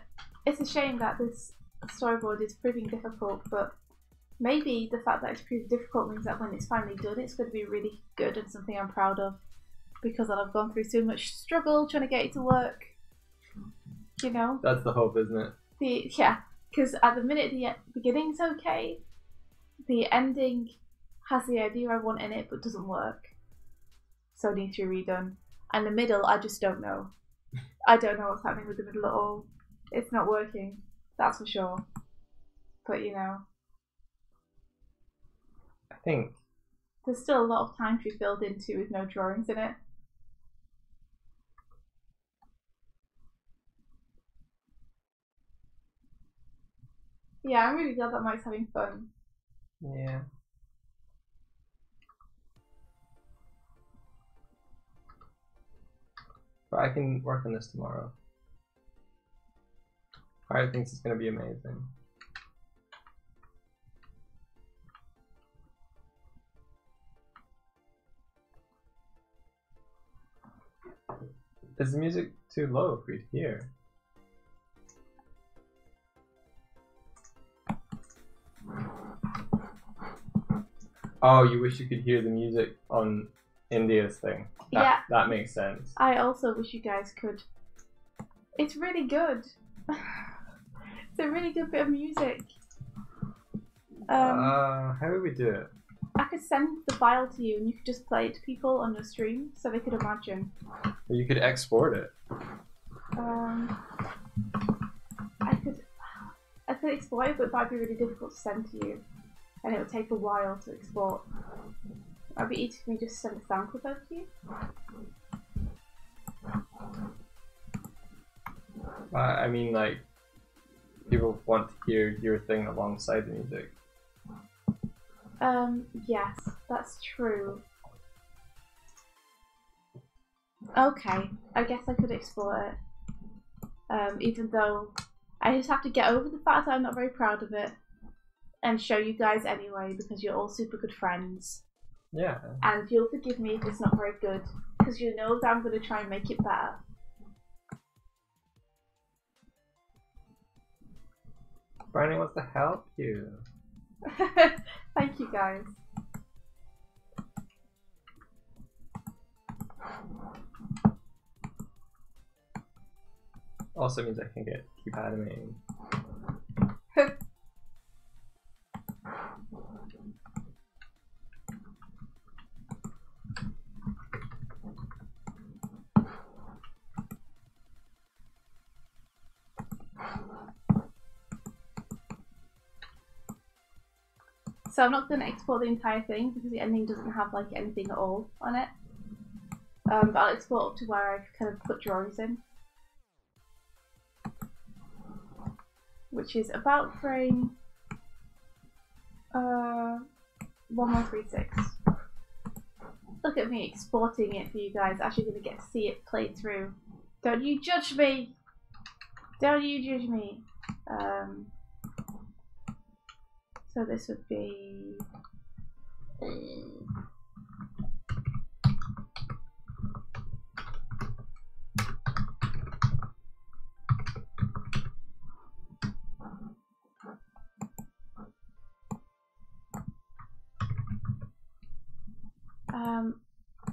shame that this storyboard is proving difficult, but maybe the fact that it's proved difficult means that when it's finally done, it's going to be really good and something I'm proud of, because I've gone through so much struggle trying to get it to work. You know? That's the hope, isn't it? Yeah, because at the minute the beginning's okay, the ending has the idea I want in it but doesn't work, so it needs to be redone. And the middle, I just don't know. I don't know what's happening with the middle at all. It's not working, that's for sure. But you know, I think there's still a lot of time to be filled into with no drawings in it. Yeah, I'm really glad that Mike's having fun. Yeah. But I can work on this tomorrow. Pirate thinks it's going to be amazing. Is the music too low for you to hear? Oh, you wish you could hear the music on India's thing. Yeah. That makes sense. I also wish you guys could. It's really good. It's a really good bit of music. How would we do it? I could send the file to you and you could just play it to people on your stream so they could imagine. Or you could export it. I could export it, but it might be really difficult to send to you. And it would take a while to export. It would be easy for me just to send a sound clip over to you. I mean, like, people want to hear your thing alongside the music. Yes, that's true. Okay, I guess I could explore it. even though I just have to get over the fact that I'm not very proud of it and show you guys anyway because you're all super good friends. Yeah. And you'll forgive me if it's not very good because you know that I'm going to try and make it better. Brownie wants to help you. Thank you guys. Also means I can keep animating. So I'm not going to export the entire thing because the ending doesn't have like anything at all on it. But I'll export up to where I've kind of put drawings in. Which is about frame 1136. Look at me exporting it for you guys. Actually going to get to see it played through. Don't you judge me! Don't you judge me! So this would be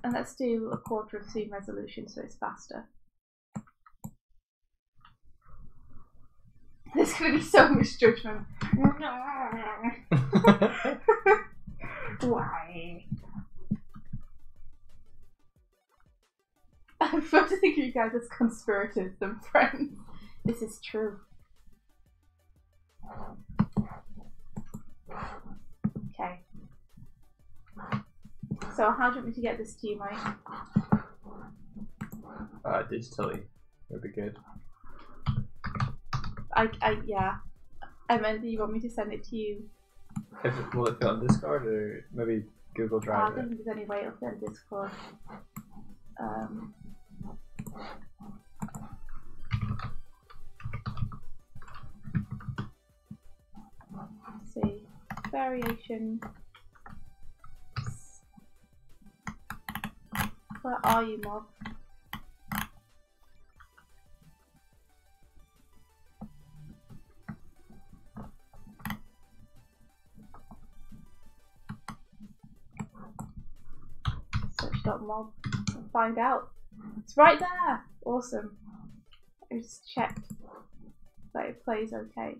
and let's do 1/4 of scene resolution so it's faster. There's going to be so much judgment. Why? I prefer to think of you guys as conspirators than friends. This is true. Okay. So how do you want me to get this to you, Mike? Digitally would be good. Yeah. I meant that you want me to send it to you. Will it fit on Discord or maybe Google Drive? I don't think there's any way it'll fit on Discord. Let's see. Variation. Where are you, mob? Search.mob and find out. It's right there! Awesome. I just checked that it plays okay.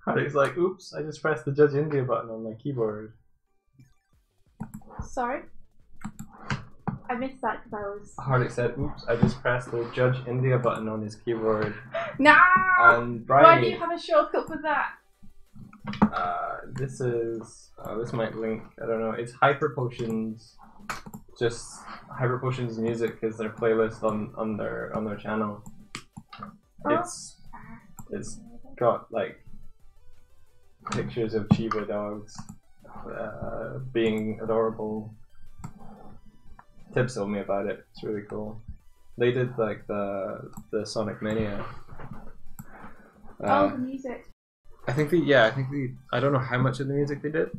Hardy's like, oops, I just pressed the Judge India button on my keyboard. Sorry? I missed that because I was... Hardy said, oops, I just pressed the Judge India button on his keyboard. No! And Bryony, why do you have a shortcut for that? This is... this might link, I don't know, it's Hyper Potions. Just Hyper Potions music is their playlist on their channel. Oh. It's got like pictures of Chiba dogs being adorable. Tibbs told me about it. It's really cool. They did like the Sonic Mania. The music. I don't know how much of the music they did.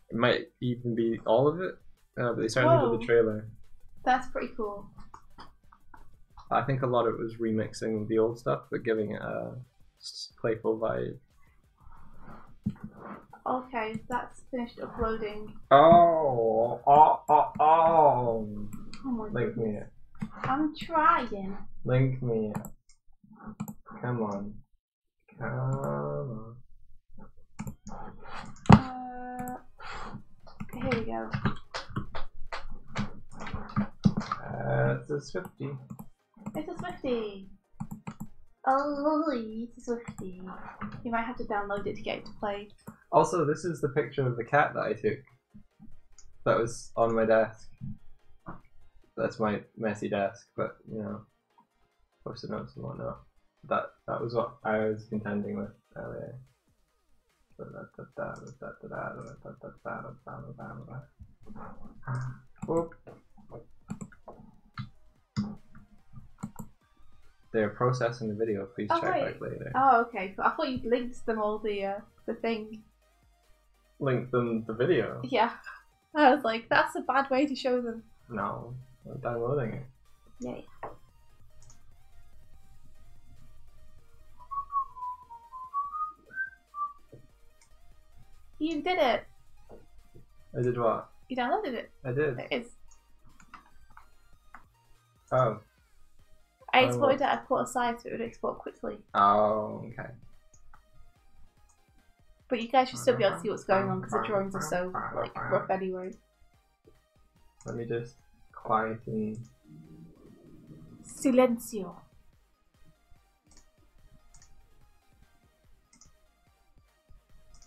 It might even be all of it. But they certainly did the trailer. That's pretty cool. I think a lot of it was remixing the old stuff, but giving it a playful vibe. Okay, that's finished uploading. Oh my Link goodness. me it. I'm trying. Link me it. Come on. Come on. Here we go. It's a Swifty. It's a Swifty. Oh, it's a Swifty. You might have to download it to get it to play. Also, this is the picture of the cat that I took. That was on my desk. That's my messy desk, but you know. post-it notes and whatnot. That was what I was contending with earlier. Whoop. They're processing the video. Please check back later. Oh, okay. I thought you'd linked them all the thing. Link them the video? Yeah. I was like, that's a bad way to show them. No, I'm downloading it. Yay. You did it. I did what? You downloaded it. I did. It is. Oh. I exported it at quarter size so it would export quickly. Oh, okay. But you guys should still be able to see what's going on because the drawings are so like rough anyway. Let me just quieten. Silencio.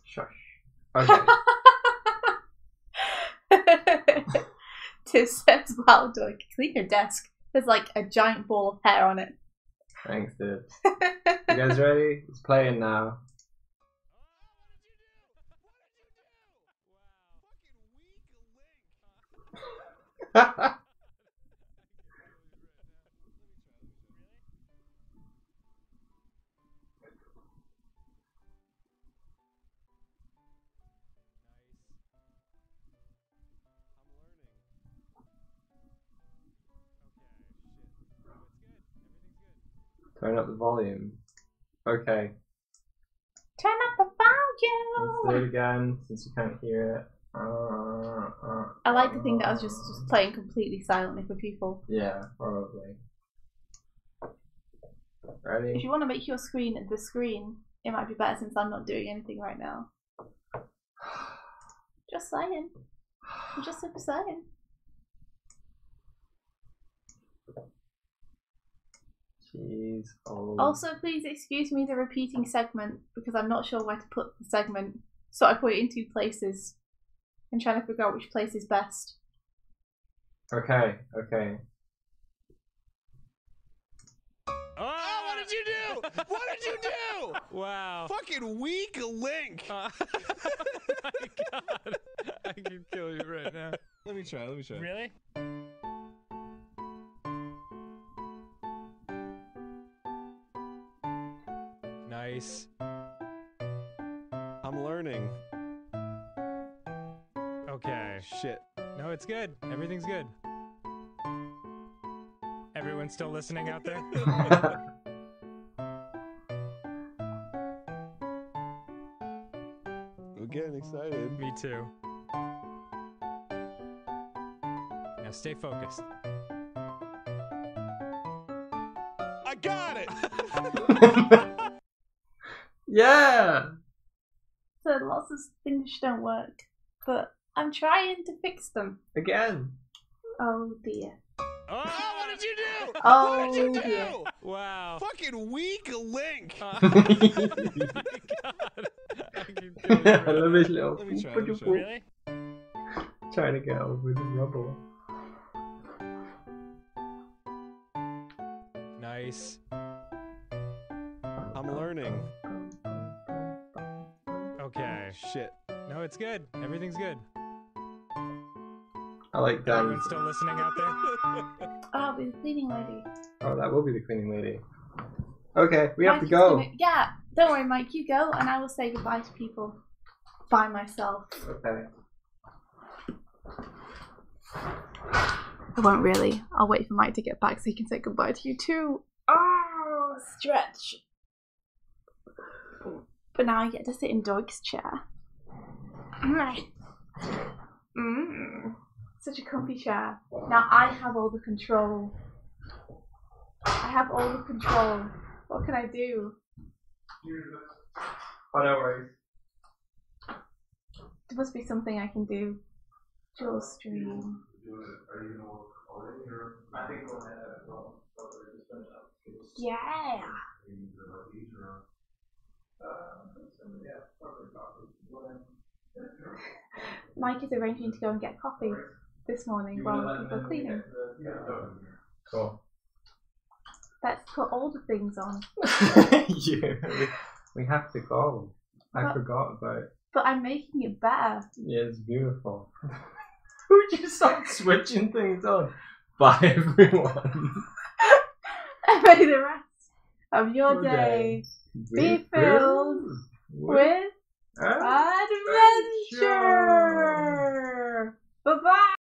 Shush. Okay. Tis says, wow, Doig, clean your desk. There's like a giant ball of hair on it. Thanks, dude. You guys ready? It's playing now. Turn up the volume. Okay. Turn up the volume! Let's do it again since you can't hear it. I like to think that I was just playing completely silently for people. Yeah, probably. Ready? If you want to make your screen the screen, it might be better since I'm not doing anything right now. Just saying. I'm just super saying. Jeez. Oh. Also, please excuse me the repeating segment because I'm not sure where to put the segment. So I put it in 2 places and trying to figure out which place is best. Okay, okay. Oh, what did you do? What did you do? Wow. Fucking weak link. Oh my god. I can kill you right now. Let me try. Really? Nice. I'm learning. Okay. Shit. No, it's good. Everything's good. Everyone's still listening out there? I'm getting excited. Me too. Now stay focused. I got it! Yeah! So lots of things don't work, but I'm trying to fix them. Again! Oh dear. Oh, what did you do? Oh, what did you do? dear. Wow. Fucking weak link. I Oh my god. I can kill you right love now. his little Let me try. Really? Trying to get over the rubble. Nice. I'm learning. Okay. Shit. No, it's good. Everything's good. I like that. Everyone's still listening out there? Oh, I'll be the cleaning lady. Oh, that will be the cleaning lady. Okay, we have to go. Yeah, don't worry, Mike. You go, and I will say goodbye to people by myself. Okay. I won't really. I'll wait for Mike to get back so he can say goodbye to you too. Oh, stretch. But now I get to sit in Doig's chair. Such a comfy chair. Now I have all the control. I have all the control. What can I do? Oh, no worries. There must be something I can do. Dual stream. Yeah. Mike is arranging to go and get coffee this morning while people are cleaning. Cool. Let's put all the things on. Yeah, we have to go. I forgot about it. But I'm making it better. Yeah, it's beautiful. Would you stop switching things on? Bye, everyone. And may the rest of your day be filled with adventure.